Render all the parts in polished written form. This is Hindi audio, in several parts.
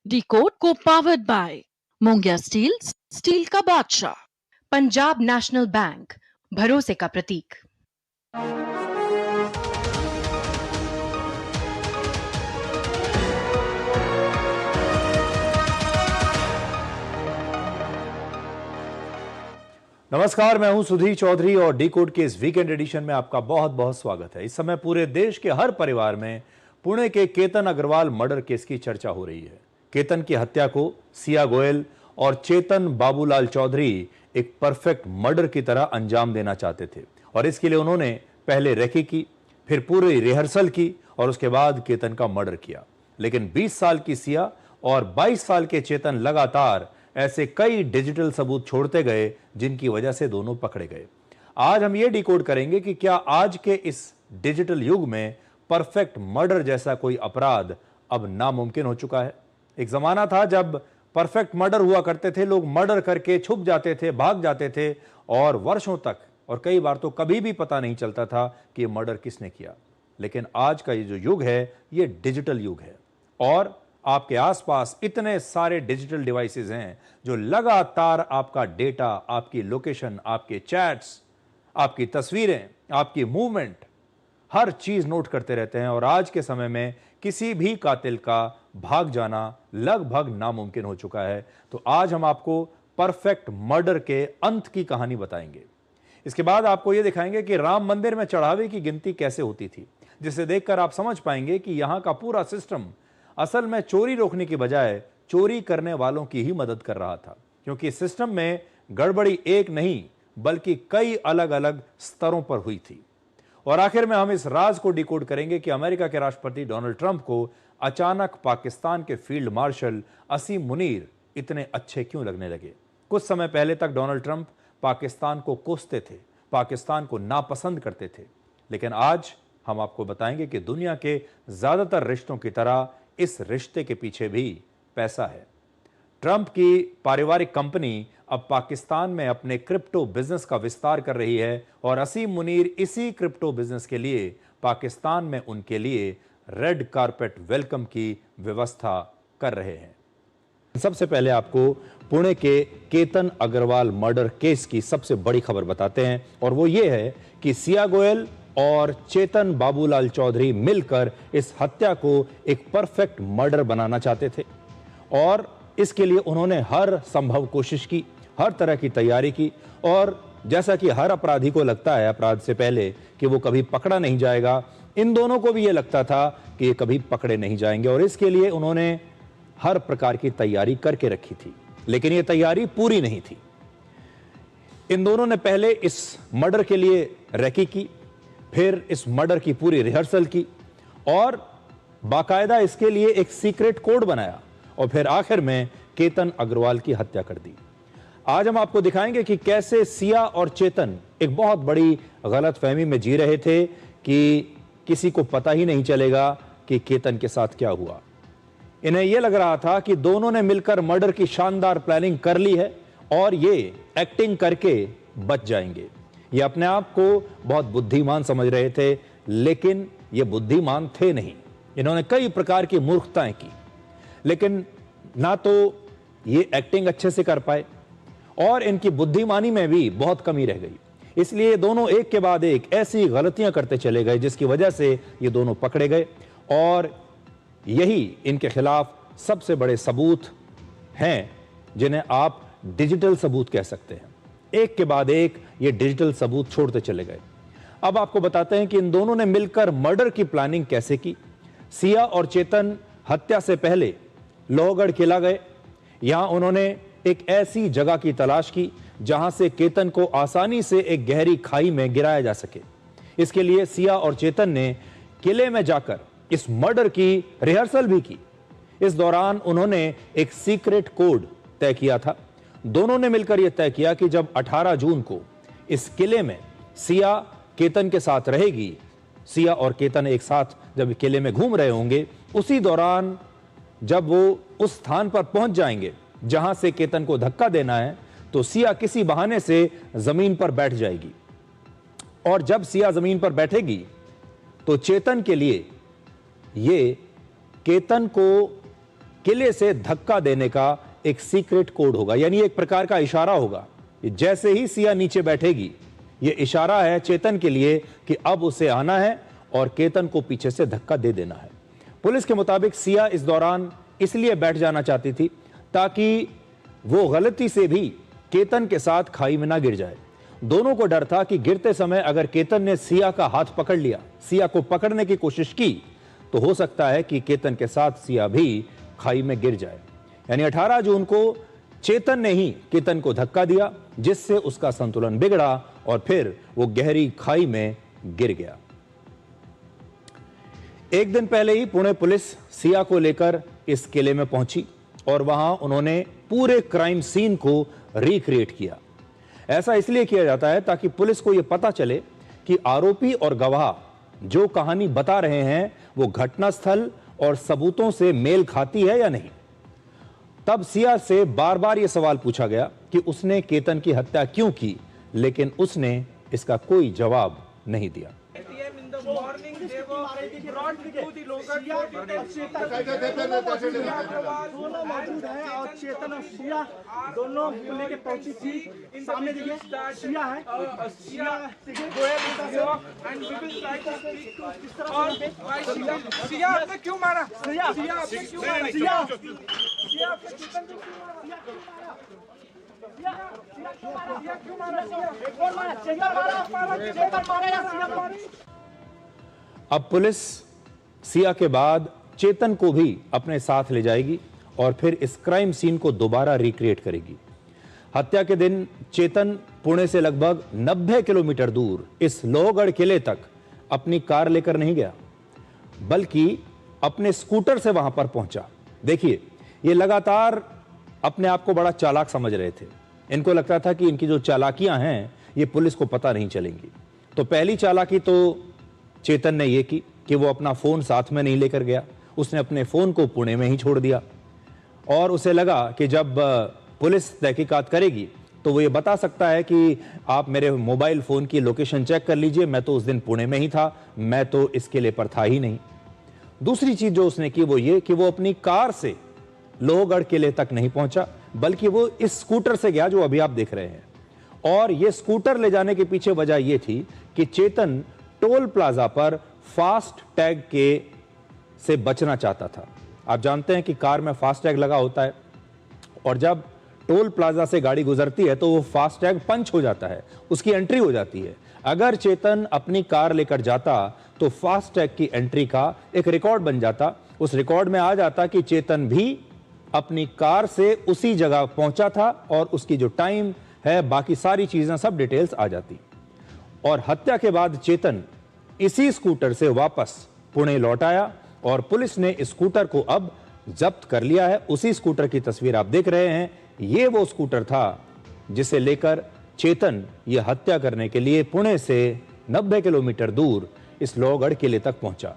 डिकोड को powered by Mongia steel, steel का बादशाह। पंजाब नेशनल बैंक, भरोसे का प्रतीक। नमस्कार, मैं हूं सुधीर चौधरी और डिकोड के इस वीकेंड एडिशन में आपका बहुत बहुत स्वागत है। इस समय पूरे देश के हर परिवार में पुणे के केतन अग्रवाल मर्डर केस की चर्चा हो रही है। केतन की हत्या को सिया गोयल और चेतन बाबूलाल चौधरी एक परफेक्ट मर्डर की तरह अंजाम देना चाहते थे और इसके लिए उन्होंने पहले रेकी की, फिर पूरी रिहर्सल की और उसके बाद केतन का मर्डर किया। लेकिन 20 साल की सिया और 22 साल के चेतन लगातार ऐसे कई डिजिटल सबूत छोड़ते गए जिनकी वजह से दोनों पकड़े गए। आज हम ये डिकोड करेंगे कि क्या आज के इस डिजिटल युग में परफेक्ट मर्डर जैसा कोई अपराध अब नामुमकिन हो चुका है। एक जमाना था जब परफेक्ट मर्डर हुआ करते थे, लोग मर्डर करके छुप जाते थे, भाग जाते थे और वर्षों तक और कई बार तो कभी भी पता नहीं चलता था कि ये मर्डर किसने किया। लेकिन आज का ये जो युग है ये डिजिटल युग है और आपके आसपास इतने सारे डिजिटल डिवाइसेस हैं जो लगातार आपका डेटा, आपकी लोकेशन, आपके चैट्स, आपकी तस्वीरें, आपकी मूवमेंट, हर चीज नोट करते रहते हैं और आज के समय में किसी भी कातिल का भाग जाना लगभग नामुमकिन हो चुका है। तो आज हम आपको परफेक्ट मर्डर के अंत की कहानी बताएंगे। इसके बाद आपको यह दिखाएंगे कि राम मंदिर में चढ़ावे की गिनती कैसे होती थी, जिसे देखकर आप समझ पाएंगे कि यहां का पूरा सिस्टम असल में चोरी रोकने की बजाय चोरी करने वालों की ही मदद कर रहा था, क्योंकि सिस्टम में गड़बड़ी एक नहीं बल्कि कई अलग अलग स्तरों पर हुई थी। और आखिर में हम इस राज को डिकोड करेंगे कि अमेरिका के राष्ट्रपति डोनाल्ड ट्रंप को अचानक पाकिस्तान के फील्ड मार्शल असीम मुनीर इतने अच्छे क्यों लगने लगे। कुछ समय पहले तक डोनाल्ड ट्रंप पाकिस्तान को कोसते थे, पाकिस्तान को नापसंद करते थे, लेकिन आज हम आपको बताएंगे कि दुनिया के ज्यादातर रिश्तों की तरह इस रिश्ते के पीछे भी पैसा है। ट्रंप की पारिवारिक कंपनी अब पाकिस्तान में अपने क्रिप्टो बिजनेस का विस्तार कर रही है और असीम मुनीर इसी क्रिप्टो बिजनेस के लिए पाकिस्तान में उनके लिए रेड कारपेट वेलकम की व्यवस्था कर रहे हैं। सबसे पहले आपको पुणे के केतन अग्रवाल मर्डर केस की सबसे बड़ी खबर बताते हैं और वो ये है कि सिया गोयल और चेतन बाबूलाल चौधरी मिलकर इस हत्या को एक परफेक्ट मर्डर बनाना चाहते थे और इसके लिए उन्होंने हर संभव कोशिश की, हर तरह की तैयारी की और जैसा कि हर अपराधी को लगता है अपराध से पहले कि वो कभी पकड़ा नहीं जाएगा, इन दोनों को भी ये लगता था कि ये कभी पकड़े नहीं जाएंगे और इसके लिए उन्होंने हर प्रकार की तैयारी करके रखी थी। लेकिन ये तैयारी पूरी नहीं थी। इन दोनों ने पहले इस मर्डर के लिए रेकी की, फिर इस मर्डर की पूरी रिहर्सल की और बाकायदा इसके लिए एक सीक्रेट कोड बनाया और फिर आखिर में केतन अग्रवाल की हत्या कर दी। आज हम आपको दिखाएंगे कि कैसे सिया और चेतन एक बहुत बड़ी गलतफहमी में जी रहे थे कि किसी को पता ही नहीं चलेगा कि केतन के साथ क्या हुआ। इन्हें यह लग रहा था कि दोनों ने मिलकर मर्डर की शानदार प्लानिंग कर ली है और ये एक्टिंग करके बच जाएंगे। ये अपने आप को बहुत बुद्धिमान समझ रहे थे, लेकिन ये बुद्धिमान थे नहीं। इन्होंने कई प्रकार की मूर्खताएं की, लेकिन ना तो ये एक्टिंग अच्छे से कर पाए और इनकी बुद्धिमानी में भी बहुत कमी रह गई। इसलिए दोनों एक के बाद एक ऐसी गलतियां करते चले गए जिसकी वजह से ये दोनों पकड़े गए और यही इनके खिलाफ सबसे बड़े सबूत हैं जिन्हें आप डिजिटल सबूत कह सकते हैं। एक के बाद एक ये डिजिटल सबूत छोड़ते चले गए। अब आपको बताते हैं कि इन दोनों ने मिलकर मर्डर की प्लानिंग कैसे की। सिया और चेतन हत्या से पहले लोहगढ़ किला गए। यहां उन्होंने एक ऐसी जगह की तलाश की जहां से केतन को आसानी से एक गहरी खाई में गिराया जा सके। इसके लिए सिया और चेतन ने किले में जाकर इस मर्डर की रिहर्सल भी की। इस दौरान उन्होंने एक सीक्रेट कोड तय किया था। दोनों ने मिलकर यह तय किया कि जब 18 जून को इस किले में सिया केतन के साथ रहेगी, सिया और केतन एक साथ जब किले में घूम रहे होंगे, उसी दौरान जब वो उस स्थान पर पहुंच जाएंगे जहां से केतन को धक्का देना है, तो सिया किसी बहाने से जमीन पर बैठ जाएगी और जब सिया जमीन पर बैठेगी तो चेतन के लिए ये केतन को किले से धक्का देने का एक सीक्रेट कोड होगा, यानी एक प्रकार का इशारा होगा। जैसे ही सिया नीचे बैठेगी, यह इशारा है चेतन के लिए कि अब उसे आना है और केतन को पीछे से धक्का दे देना है। पुलिस के मुताबिक सिया इस दौरान इसलिए बैठ जाना चाहती थी ताकि वो गलती से भी केतन के साथ खाई में ना गिर जाए। दोनों को डर था कि गिरते समय अगर केतन ने सिया का हाथ पकड़ लिया, सिया को पकड़ने की कोशिश की, तो हो सकता है कि केतन के साथ सिया भी खाई में गिर जाए। यानी 18 जून को चेतन ने ही केतन को धक्का दिया, जिससे उसका संतुलन बिगड़ा और फिर वो गहरी खाई में गिर गया। एक दिन पहले ही पुणे पुलिस सिया को लेकर इस किले में पहुंची और वहां उन्होंने पूरे क्राइम सीन को रिक्रिएट किया। ऐसा इसलिए किया जाता है ताकि पुलिस को यह पता चले कि आरोपी और गवाह जो कहानी बता रहे हैं वो घटनास्थल और सबूतों से मेल खाती है या नहीं। तब सिया से बार बार यह सवाल पूछा गया कि उसने केतन की हत्या क्यों की, लेकिन उसने इसका कोई जवाब नहीं दिया। दोनों मौजूद हैं और चेतन और सिया दोनों लेके पहुंची थी। सामने देखिए सिया है, सिया आपने क्यों मारा? सिया सिया आपने क्यों मारा? सिया सिया आपने चेतन को क्यों मारा? अब पुलिस सिया के बाद चेतन को भी अपने साथ ले जाएगी और फिर इस क्राइम सीन को दोबारा रिक्रिएट करेगी। हत्या के दिन चेतन पुणे से लगभग 90 किलोमीटर दूर इस लोहगढ़ किले तक अपनी कार लेकर नहीं गया, बल्कि अपने स्कूटर से वहां पर पहुंचा। देखिए, ये लगातार अपने आप को बड़ा चालाक समझ रहे थे। इनको लगता था कि इनकी जो चालाकियां हैं ये पुलिस को पता नहीं चलेंगी। तो पहली चालाकी तो चेतन ने यह की कि वो अपना फोन साथ में नहीं लेकर गया। उसने अपने फोन को पुणे में ही छोड़ दिया और उसे लगा कि जब पुलिस तहकीकात करेगी तो वो ये बता सकता है कि आप मेरे मोबाइल फोन की लोकेशन चेक कर लीजिए, मैं तो उस दिन पुणे में ही था, मैं तो इस किले पर था ही नहीं। दूसरी चीज जो उसने की वो ये कि वो अपनी कार से लोहगढ़ किले तक नहीं पहुंचा, बल्कि वो इस स्कूटर से गया जो अभी आप देख रहे हैं। और ये स्कूटर ले जाने के पीछे वजह यह थी कि चेतन टोल प्लाजा पर फास्ट टैग के से बचना चाहता था। आप जानते हैं कि कार में फास्ट टैग लगा होता है और जब टोल प्लाजा से गाड़ी गुजरती है तो वो फास्ट टैग पंच हो जाता है, उसकी एंट्री हो जाती है। अगर चेतन अपनी कार लेकर जाता तो फास्ट टैग की एंट्री का एक रिकॉर्ड बन जाता। उस रिकॉर्ड में आ जाता कि चेतन भी अपनी कार से उसी जगह पहुंचा था और उसकी जो टाइम है, बाकी सारी चीजें, सब डिटेल्स आ जाती। और हत्या के बाद चेतन इसी स्कूटर से वापस पुणे लौट आया और पुलिस ने इस स्कूटर को अब जब्त कर लिया है। उसी स्कूटर की तस्वीर आप देख रहे हैं। ये वो स्कूटर था जिसे लेकर चेतन ये हत्या करने के लिए पुणे से 90 किलोमीटर दूर इस लोहगढ़ किले तक पहुंचा।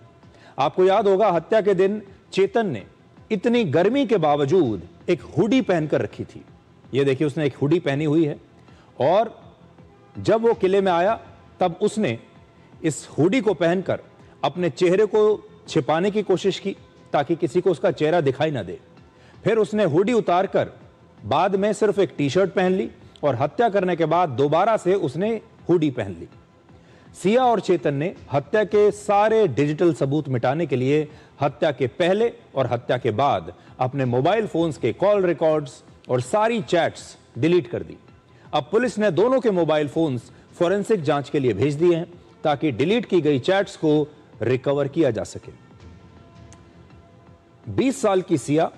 आपको याद होगा, हत्या के दिन चेतन ने इतनी गर्मी के बावजूद एक हुडी पहनकर रखी थी। ये देखिए, उसने एक हुडी पहनी हुई है और जब वो किले में आया तब उसने इस हुडी को पहनकर अपने चेहरे को छिपाने की कोशिश की ताकि किसी को उसका चेहरा दिखाई ना दे। फिर उसने हुडी उतारकर बाद में सिर्फ एक टी शर्ट पहन ली और हत्या करने के बाद दोबारा से उसने हुडी पहन ली। सिया और चेतन ने हत्या के सारे डिजिटल सबूत मिटाने के लिए हत्या के पहले और हत्या के बाद अपने मोबाइल फोन्स के कॉल रिकॉर्ड्स और सारी चैट्स डिलीट कर दी। अब पुलिस ने दोनों के मोबाइल फोन्स फोरेंसिक जांच के लिए भेज दिए हैं ताकि डिलीट की गई चैट्स को रिकवर किया जा सके। 20 साल की सिया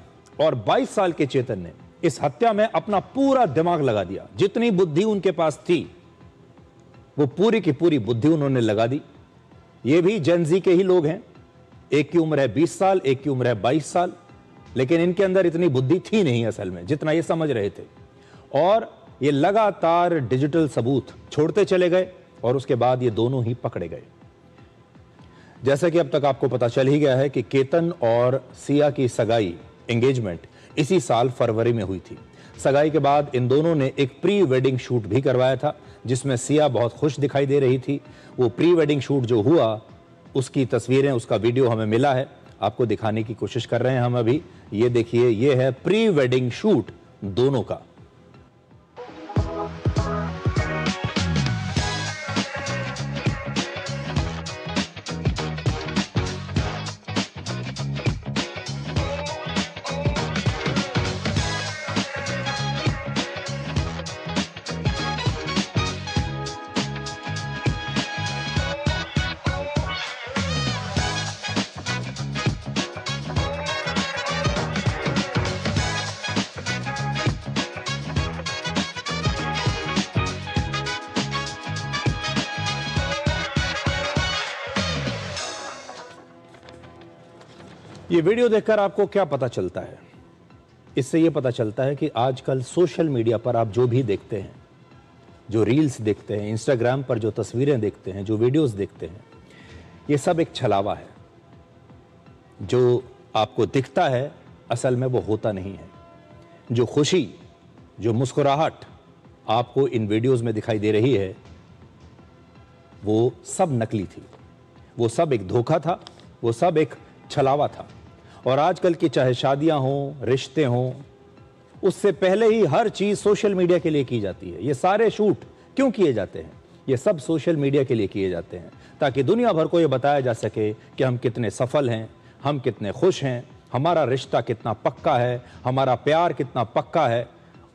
और 22 साल के चेतन ने इस हत्या में अपना पूरा दिमाग लगा दिया। जितनी बुद्धि उनके पास थी वो पूरी की पूरी बुद्धि उन्होंने लगा दी। ये भी जेनजी के ही लोग हैं। एक की उम्र है 20 साल, एक की उम्र है 22 साल, लेकिन इनके अंदर इतनी बुद्धि थी नहीं असल में जितना ये समझ रहे थे। और ये लगातार डिजिटल सबूत छोड़ते चले गए और उसके बाद ये दोनों ही पकड़े गए। जैसा कि अब तक आपको पता चल ही गया है कि केतन और सिया की सगाई, एंगेजमेंट, इसी साल फरवरी में हुई थी। सगाई के बाद इन दोनों ने एक प्री वेडिंग शूट भी करवाया था जिसमें सिया बहुत खुश दिखाई दे रही थी। वो प्री वेडिंग शूट जो हुआ उसकी तस्वीरें, उसका वीडियो हमें मिला है, आपको दिखाने की कोशिश कर रहे हैं हम अभी। ये देखिए, ये है प्री वेडिंग शूट दोनों का। ये वीडियो देखकर आपको क्या पता चलता है? इससे ये पता चलता है कि आजकल सोशल मीडिया पर आप जो भी देखते हैं, जो रील्स देखते हैं, इंस्टाग्राम पर जो तस्वीरें देखते हैं, जो वीडियोस देखते हैं, ये सब एक छलावा है। जो आपको दिखता है असल में वो होता नहीं है। जो खुशी, जो मुस्कुराहट आपको इन वीडियोस में दिखाई दे रही है, वो सब नकली थी, वो सब एक धोखा था, वो सब एक छलावा था। और आजकल की चाहे शादियां हों, रिश्ते हों, उससे पहले ही हर चीज सोशल मीडिया के लिए की जाती है। ये सारे शूट क्यों किए जाते हैं? ये सब सोशल मीडिया के लिए किए जाते हैं ताकि दुनिया भर को ये बताया जा सके कि हम कितने सफल हैं, हम कितने खुश हैं, हमारा रिश्ता कितना पक्का है, हमारा प्यार कितना पक्का है,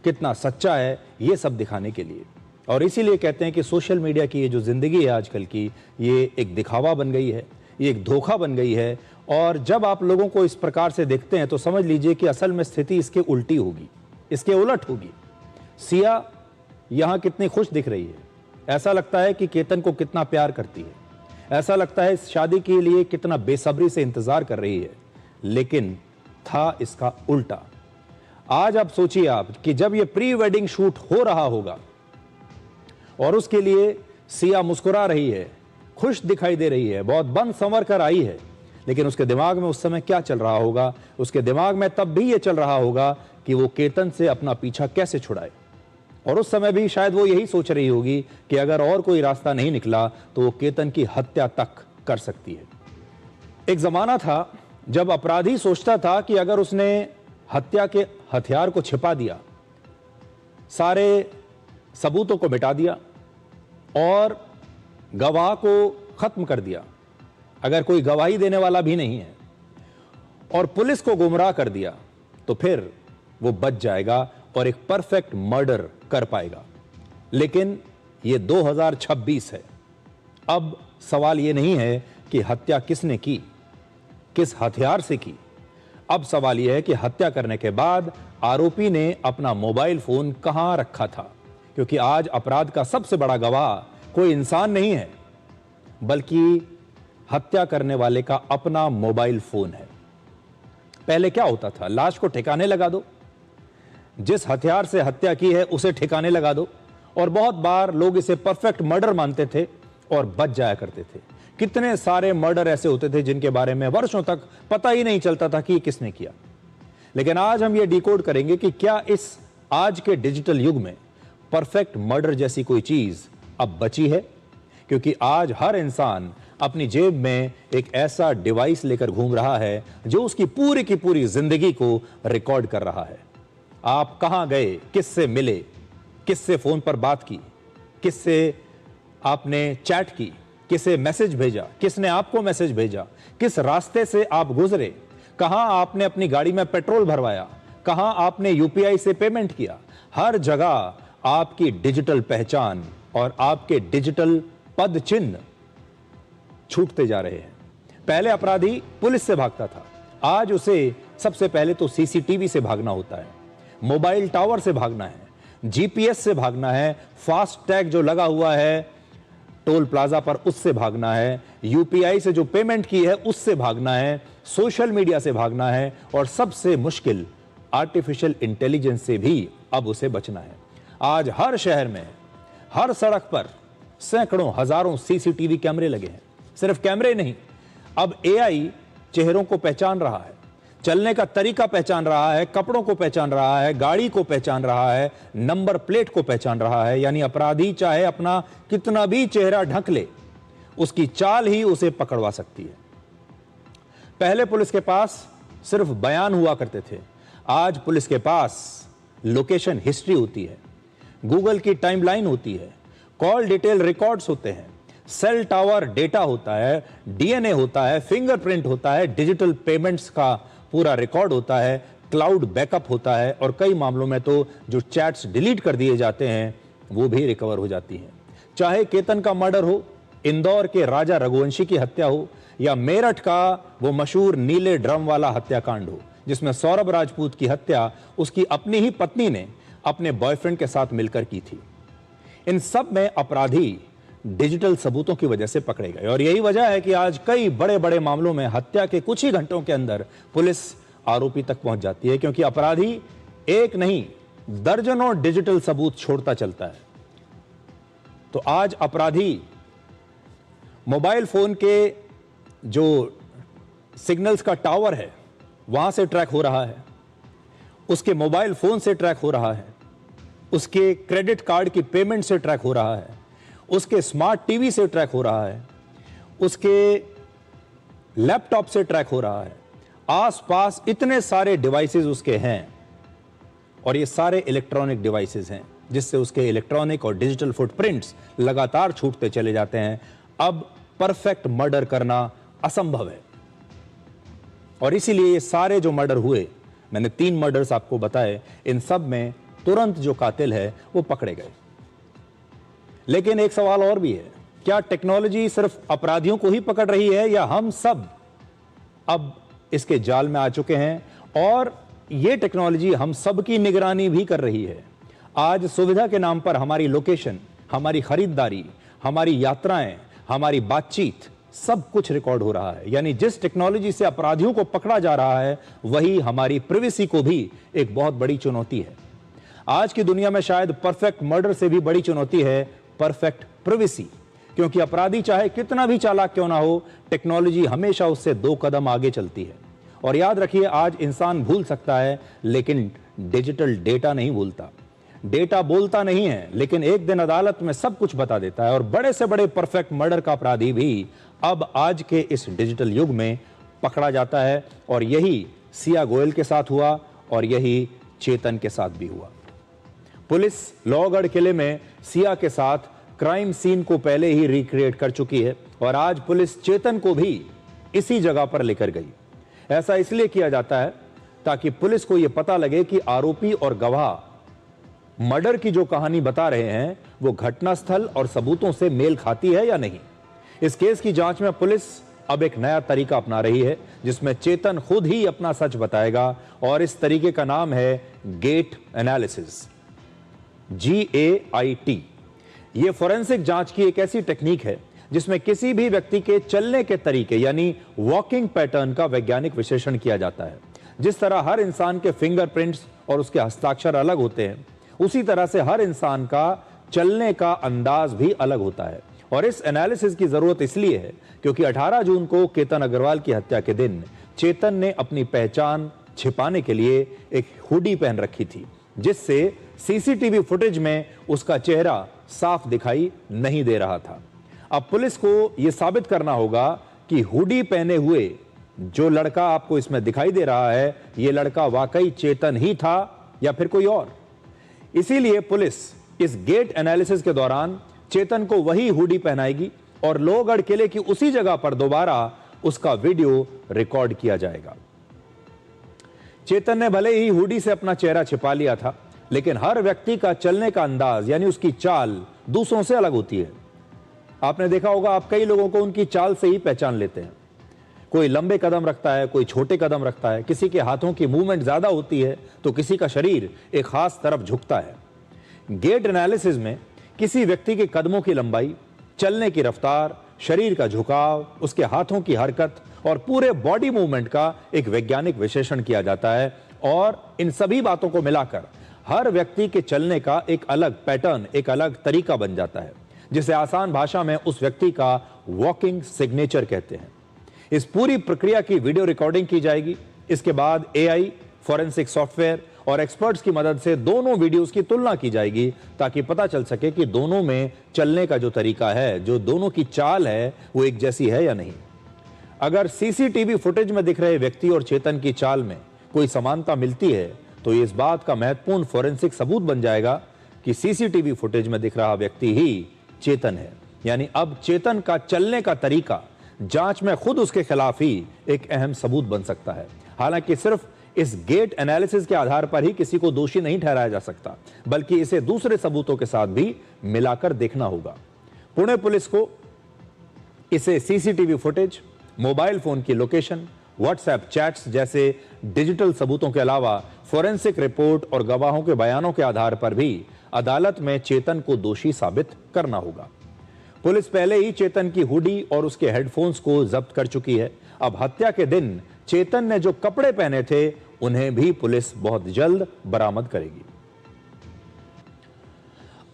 कितना सच्चा है, ये सब दिखाने के लिए। और इसीलिए कहते हैं कि सोशल मीडिया की ये जो जिंदगी है आजकल की, ये एक दिखावा बन गई है, ये एक धोखा बन गई है। और जब आप लोगों को इस प्रकार से देखते हैं तो समझ लीजिए कि असल में स्थिति इसके उल्टी होगी, इसके उलट होगी। सिया यहां कितनी खुश दिख रही है, ऐसा लगता है कि केतन को कितना प्यार करती है, ऐसा लगता है इस शादी के लिए कितना बेसब्री से इंतजार कर रही है, लेकिन था इसका उल्टा। आज आप सोचिए आप कि जब ये प्री वेडिंग शूट हो रहा होगा और उसके लिए सिया मुस्कुरा रही है, खुश दिखाई दे रही है, बहुत बन संवर कर आई है, लेकिन उसके दिमाग में उस समय क्या चल रहा होगा? उसके दिमाग में तब भी ये चल रहा होगा कि वो केतन से अपना पीछा कैसे छुड़ाए। और उस समय भी शायद वो यही सोच रही होगी कि अगर और कोई रास्ता नहीं निकला तो वो केतन की हत्या तक कर सकती है। एक जमाना था जब अपराधी सोचता था कि अगर उसने हत्या के हथियार को छिपा दिया, सारे सबूतों को मिटा दिया और गवाह को खत्म कर दिया, अगर कोई गवाही देने वाला भी नहीं है, और पुलिस को गुमराह कर दिया, तो फिर वो बच जाएगा और एक परफेक्ट मर्डर कर पाएगा। लेकिन ये 2026 है। अब सवाल ये नहीं है कि हत्या किसने की, किस हथियार से की। अब सवाल यह है कि हत्या करने के बाद आरोपी ने अपना मोबाइल फोन कहां रखा था, क्योंकि आज अपराध का सबसे बड़ा गवाह कोई इंसान नहीं है, बल्कि हत्या करने वाले का अपना मोबाइल फोन है। पहले क्या होता था? लाश को ठिकाने लगा दो, जिस हथियार से हत्या की है उसे ठिकाने लगा दो, और बहुत बार लोग इसे परफेक्ट मर्डर मानते थे और बच जाया करते थे। कितने सारे मर्डर ऐसे होते थे जिनके बारे में वर्षों तक पता ही नहीं चलता था कि ये किसने किया। लेकिन आज हम ये डिकोड करेंगे कि क्या इस आज के डिजिटल युग में परफेक्ट मर्डर जैसी कोई चीज अब बची है? क्योंकि आज हर इंसान अपनी जेब में एक ऐसा डिवाइस लेकर घूम रहा है जो उसकी पूरी की पूरी जिंदगी को रिकॉर्ड कर रहा है। आप कहां गए, किससे मिले, किससे फोन पर बात की, किससे आपने चैट की, किसे मैसेज भेजा, किसने आपको मैसेज भेजा, किस रास्ते से आप गुजरे, कहां आपने अपनी गाड़ी में पेट्रोल भरवाया, कहां आपने यूपीआई से पेमेंट किया। हर जगह आपकी डिजिटल पहचान और आपके डिजिटल पद चिन्ह छूटते जा रहे हैं। पहले अपराधी पुलिस से भागता था, आज उसे सबसे पहले तो सीसीटीवी से भागना होता है, मोबाइल टावर से भागना है, जीपीएस से भागना है, फास्ट टैग जो लगा हुआ है टोल प्लाजा पर उससे भागना है, यूपीआई से जो पेमेंट की है उससे भागना है, सोशल मीडिया से भागना है, और सबसे मुश्किल आर्टिफिशियल इंटेलिजेंस से भी अब उसे बचना है। आज हर शहर में, हर सड़क पर सैकड़ों हजारों सीसीटीवी कैमरे लगे हैं। सिर्फ कैमरे नहीं, अब एआई चेहरों को पहचान रहा है, चलने का तरीका पहचान रहा है, कपड़ों को पहचान रहा है, गाड़ी को पहचान रहा है, नंबर प्लेट को पहचान रहा है। यानी अपराधी चाहे अपना कितना भी चेहरा ढक ले, उसकी चाल ही उसे पकड़वा सकती है। पहले पुलिस के पास सिर्फ बयान हुआ करते थे, आज पुलिस के पास लोकेशन हिस्ट्री होती है, गूगल की टाइमलाइन होती है, कॉल डिटेल रिकॉर्ड्स होते हैं, सेल टावर डेटा होता है, डीएनए होता है, फिंगरप्रिंट होता है, डिजिटल पेमेंट्स का पूरा रिकॉर्ड होता है, क्लाउड बैकअप होता है और कई मामलों में तो जो चैट्स डिलीट कर दिए जाते हैं वो भी रिकवर हो जाती हैं। चाहे केतन का मर्डर हो, इंदौर के राजा रघुवंशी की हत्या हो या मेरठ का वो मशहूर नीले ड्रम वाला हत्याकांड हो जिसमें सौरभ राजपूत की हत्या उसकी अपनी ही पत्नी ने अपने बॉयफ्रेंड के साथ मिलकर की थी। इन सब में अपराधी डिजिटल सबूतों की वजह से पकड़े गए और यही वजह है कि आज कई बड़े बड़े मामलों में हत्या के कुछ ही घंटों के अंदर पुलिस आरोपी तक पहुंच जाती है, क्योंकि अपराधी एक नहीं दर्जनों डिजिटल सबूत छोड़ता चलता है। तो आज अपराधी मोबाइल फोन के जो सिग्नल्स का टावर है वहां से ट्रैक हो रहा है, उसके मोबाइल फोन से ट्रैक हो रहा है, उसके क्रेडिट कार्ड की पेमेंट से ट्रैक हो रहा है, उसके स्मार्ट टीवी से ट्रैक हो रहा है, उसके लैपटॉप से ट्रैक हो रहा है। आसपास इतने सारे डिवाइसेस उसके हैं और ये सारे इलेक्ट्रॉनिक डिवाइसेस हैं जिससे उसके इलेक्ट्रॉनिक और डिजिटल फुटप्रिंट्स लगातार छूटते चले जाते हैं। अब परफेक्ट मर्डर करना असंभव है और इसीलिए ये सारे जो मर्डर हुए, मैंने 3 मर्डर्स आपको बताए, इन सब में तुरंत जो कातिल है वो पकड़े गए। लेकिन एक सवाल और भी है, क्या टेक्नोलॉजी सिर्फ अपराधियों को ही पकड़ रही है या हम सब अब इसके जाल में आ चुके हैं और ये टेक्नोलॉजी हम सब की निगरानी भी कर रही है। आज सुविधा के नाम पर हमारी लोकेशन, हमारी खरीदारी, हमारी यात्राएं, हमारी बातचीत, सब कुछ रिकॉर्ड हो रहा है। यानी जिस टेक्नोलॉजी से अपराधियों को पकड़ा जा रहा है वही हमारी प्राइवेसी को भी एक बहुत बड़ी चुनौती है। आज की दुनिया में शायद परफेक्ट मर्डर से भी बड़ी चुनौती है परफेक्ट प्राइवेसी, क्योंकि अपराधी चाहे कितना भी चालाक क्यों ना हो, टेक्नोलॉजी हमेशा उससे 2 कदम आगे चलती है। और याद रखिए, आज इंसान भूल सकता है लेकिन डिजिटल डेटा नहीं भूलता। डेटा बोलता नहीं है लेकिन एक दिन अदालत में सब कुछ बता देता है और बड़े से बड़े परफेक्ट मर्डर का अपराधी भी अब आज के इस डिजिटल युग में पकड़ा जाता है। और यही सिया गोयल के साथ हुआ और यही चेतन के साथ भी हुआ। पुलिस लोहगढ़ किले में सिया के साथ क्राइम सीन को पहले ही रिक्रिएट कर चुकी है और आज पुलिस चेतन को भी इसी जगह पर लेकर गई। ऐसा इसलिए किया जाता है ताकि पुलिस को यह पता लगे कि आरोपी और गवाह मर्डर की जो कहानी बता रहे हैं वो घटनास्थल और सबूतों से मेल खाती है या नहीं। इस केस की जांच में पुलिस अब एक नया तरीका अपना रही है जिसमें चेतन खुद ही अपना सच बताएगा और इस तरीके का नाम है गेट एनालिसिस, GAIT। यह फोरेंसिक जांच की एक ऐसी टेक्निक है जिसमें किसी भी व्यक्ति के चलने के तरीके यानी वॉकिंग पैटर्न का वैज्ञानिक विश्लेषण किया जाता है। जिस तरह हर इंसान के फिंगरप्रिंट्स और उसके हस्ताक्षर अलग होते हैं, उसी तरह से हर इंसान का चलने का अंदाज भी अलग होता है। और इस एनालिसिस की जरूरत इसलिए है क्योंकि 18 जून को केतन अग्रवाल की हत्या के दिन चेतन ने अपनी पहचान छिपाने के लिए एक हुडी पहन रखी थी जिससे सीसीटीवी फुटेज में उसका चेहरा साफ दिखाई नहीं दे रहा था। अब पुलिस को यह साबित करना होगा कि हुडी पहने हुए जो लड़का आपको इसमें दिखाई दे रहा है, यह लड़का वाकई चेतन ही था या फिर कोई और। इसीलिए पुलिस इस गेट एनालिसिस के दौरान चेतन को वही हुडी पहनाएगी और लोहगढ़ किले की उसी जगह पर दोबारा उसका वीडियो रिकॉर्ड किया जाएगा। चेतन ने भले ही हुडी से अपना चेहरा छिपा लिया था, लेकिन हर व्यक्ति का चलने का अंदाज यानी उसकी चाल दूसरों से अलग होती है। आपने देखा होगा, आप कई लोगों को उनकी चाल से ही पहचान लेते हैं। कोई लंबे कदम रखता है, कोई छोटे कदम रखता है, किसी के हाथों की मूवमेंट ज्यादा होती है तो किसी का शरीर एक खास तरफ झुकता है। गेट एनालिसिस में किसी व्यक्ति के कदमों की लंबाई, चलने की रफ्तार, शरीर का झुकाव, उसके हाथों की हरकत और पूरे बॉडी मूवमेंट का एक वैज्ञानिक विश्लेषण किया जाता है और इन सभी बातों को मिलाकर हर व्यक्ति के चलने का एक अलग पैटर्न, एक अलग तरीका बन जाता है जिसे आसान भाषा में उस व्यक्ति का वॉकिंग सिग्नेचर कहते हैं। इस पूरी प्रक्रिया की वीडियो रिकॉर्डिंग की जाएगी। इसके बाद AI, फोरेंसिक सॉफ्टवेयर और एक्सपर्ट्स की मदद से दोनों वीडियोस की तुलना की जाएगी ताकि पता चल सके कि दोनों में चलने का जो तरीका है, जो दोनों की चाल है, वो एक जैसी है या नहीं। अगर सीसीटीवी फुटेज में दिख रहे व्यक्ति और चेतन की चाल में कोई समानता मिलती है तो ये इस बात का महत्वपूर्ण फोरेंसिक सबूत बन जाएगा कि सीसीटीवी फुटेज में दिख रहा व्यक्ति ही चेतन है। यानी अब चेतन का चलने का तरीका जांच में खुद उसके खिलाफ ही एक अहम सबूत बन सकता है। हालांकि सिर्फ इस गेट एनालिसिस के आधार पर ही किसी को दोषी नहीं ठहराया जा सकता, बल्कि इसे दूसरे सबूतों के साथ भी मिलाकर देखना होगा। पुणे पुलिस को इसे सीसीटीवी फुटेज, मोबाइल फोन की लोकेशन, व्हाट्सएप चैट्स जैसे डिजिटल सबूतों के अलावा फोरेंसिक रिपोर्ट और गवाहों के बयानों के आधार पर भी अदालत में चेतन को दोषी साबित करना होगा। पुलिस पहले ही चेतन की हुडी और उसके हेडफोन्स को जब्त कर चुकी है। अब हत्या के दिन चेतन ने जो कपड़े पहने थे उन्हें भी पुलिस बहुत जल्द बरामद करेगी।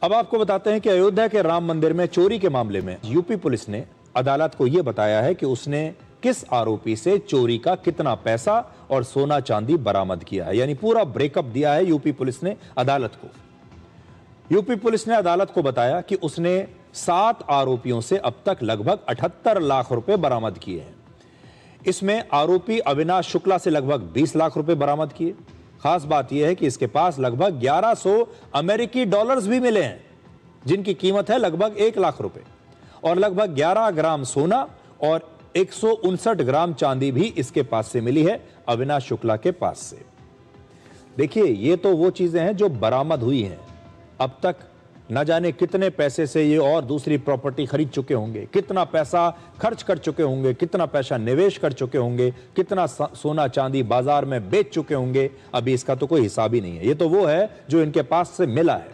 अब आपको बताते हैं कि अयोध्या के राम मंदिर में चोरी के मामले में यूपी पुलिस ने अदालत को यह बताया है कि उसने किस आरोपी से चोरी का कितना पैसा और सोना चांदी बरामद किया है। यानी पूरा ब्रेकअप दिया है यूपी पुलिस ने अदालत को। यूपी पुलिस ने अदालत को बताया कि उसने 7 आरोपियों से अब तक लगभग 78 लाख रुपए बरामद किए हैं। इसमें आरोपी अविनाश शुक्ला से लगभग 20 लाख रुपए बरामद किए। खास बात यह है कि इसके पास लगभग 1100 अमेरिकी डॉलर्स भी मिले हैं, जिनकी कीमत है लगभग 1 लाख रुपए, और लगभग 11 ग्राम सोना और 159 ग्राम चांदी भी इसके पास से मिली है, अविनाश शुक्ला के पास से। देखिए, ये तो वो चीजें हैं जो बरामद हुई हैं। अब तक न जाने कितने पैसे से ये और दूसरी प्रॉपर्टी खरीद चुके होंगे, कितना पैसा खर्च कर चुके होंगे, कितना पैसा निवेश कर चुके होंगे, कितना सोना चांदी बाजार में बेच चुके होंगे, अभी इसका तो कोई हिसाब ही नहीं है। ये तो वो है जो इनके पास से मिला है।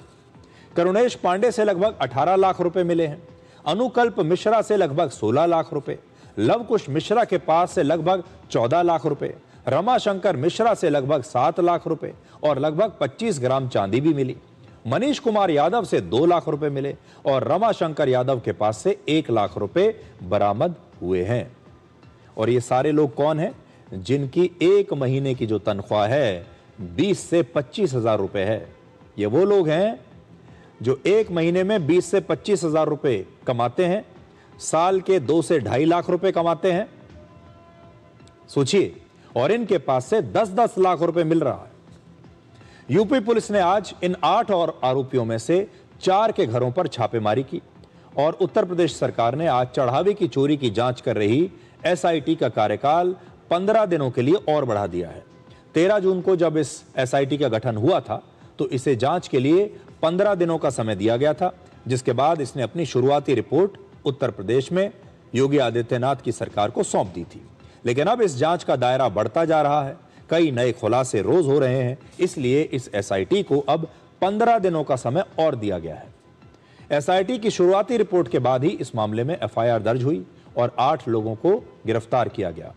करुणेश पांडे से लगभग 18 लाख रुपए मिले हैं, अनुकल्प मिश्रा से लगभग 16 लाख रुपए, लवकुश मिश्रा के पास से लगभग 14 लाख रुपए, रमाशंकर मिश्रा से लगभग 7 लाख रुपए और लगभग 25 ग्राम चांदी भी मिली। मनीष कुमार यादव से 2 लाख रुपए मिले और रमाशंकर यादव के पास से 1 लाख रुपए बरामद हुए हैं। और ये सारे लोग कौन हैं? जिनकी 1 महीने की जो तनख्वाह है 20 से 25 हजार रुपए है। ये वो लोग हैं जो 1 महीने में 20 से 25 हजार रुपए कमाते हैं, साल के 2 से 2.5 लाख रुपए कमाते हैं। सोचिए, और इनके पास से 10-10 लाख रुपए मिल रहा है। यूपी पुलिस ने आज इन 8 और आरोपियों में से 4 के घरों पर छापेमारी की और उत्तर प्रदेश सरकार ने आज चढ़ावे की चोरी की जांच कर रही एसआईटी का कार्यकाल 15 दिनों के लिए और बढ़ा दिया है। 13 जून को जब इस एसआईटी का गठन हुआ था तो इसे जांच के लिए 15 दिनों का समय दिया गया था, जिसके बाद इसने अपनी शुरुआती रिपोर्ट उत्तर प्रदेश में योगी आदित्यनाथ की सरकार को सौंप दी थी। लेकिन अब इस जांच का दायरा बढ़ता जा रहा है, कई नए खुलासे रोज हो रहे हैं, इसलिए इस एसआईटी को अब 15 दिनों का समय और दिया गया है। एसआईटी की शुरुआती रिपोर्ट के बाद ही इस मामले में एफआईआर दर्ज हुई और 8 लोगों को गिरफ्तार किया गया।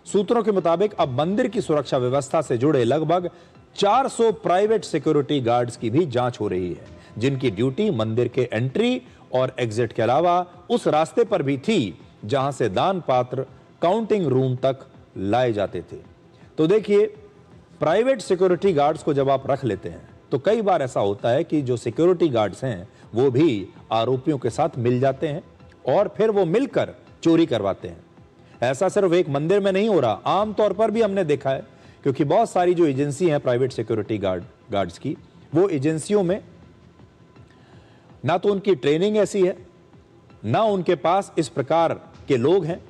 सूत्रों के मुताबिक अब मंदिर की सुरक्षा व्यवस्था से जुड़े लगभग 400 प्राइवेट सिक्योरिटी गार्ड्स की भी जांच हो रही है, जिनकी ड्यूटी मंदिर के एंट्री और एग्जिट के अलावा उस रास्ते पर भी थी जहां से दान पात्र काउंटिंग रूम तक लाए जाते थे। तो देखिए, प्राइवेट सिक्योरिटी गार्ड्स को जब आप रख लेते हैं तो कई बार ऐसा होता है कि जो सिक्योरिटी गार्ड्स हैं वो भी आरोपियों के साथ मिल जाते हैं और फिर वो मिलकर चोरी करवाते हैं। ऐसा सिर्फ एक मंदिर में नहीं हो रहा, आमतौर पर भी हमने देखा है, क्योंकि बहुत सारी जो एजेंसी हैं प्राइवेट सिक्योरिटी गार्ड्स की, वो एजेंसियों में ना तो उनकी ट्रेनिंग ऐसी है, ना उनके पास इस प्रकार के लोग हैं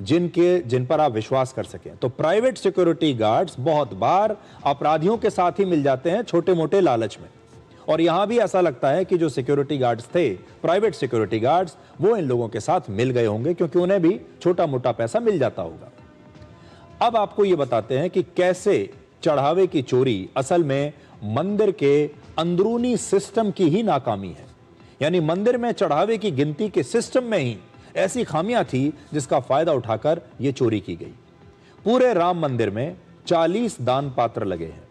जिन पर आप विश्वास कर सकें। तो प्राइवेट सिक्योरिटी गार्ड्स बहुत बार अपराधियों के साथ ही मिल जाते हैं छोटे मोटे लालच में। और यहां भी ऐसा लगता है कि जो सिक्योरिटी गार्ड्स थे, प्राइवेट सिक्योरिटी गार्ड्स, वो इन लोगों के साथ मिल गए होंगे क्योंकि उन्हें भी छोटा मोटा पैसा मिल जाता होगा। अब आपको यह बताते हैं कि कैसे चढ़ावे की चोरी असल में मंदिर के अंदरूनी सिस्टम की ही नाकामी है। यानी मंदिर में चढ़ावे की गिनती के सिस्टम में ही ऐसी खामियां थी जिसका फायदा उठाकर यह चोरी की गई। पूरे राम मंदिर में 40 दान पात्र लगे हैं।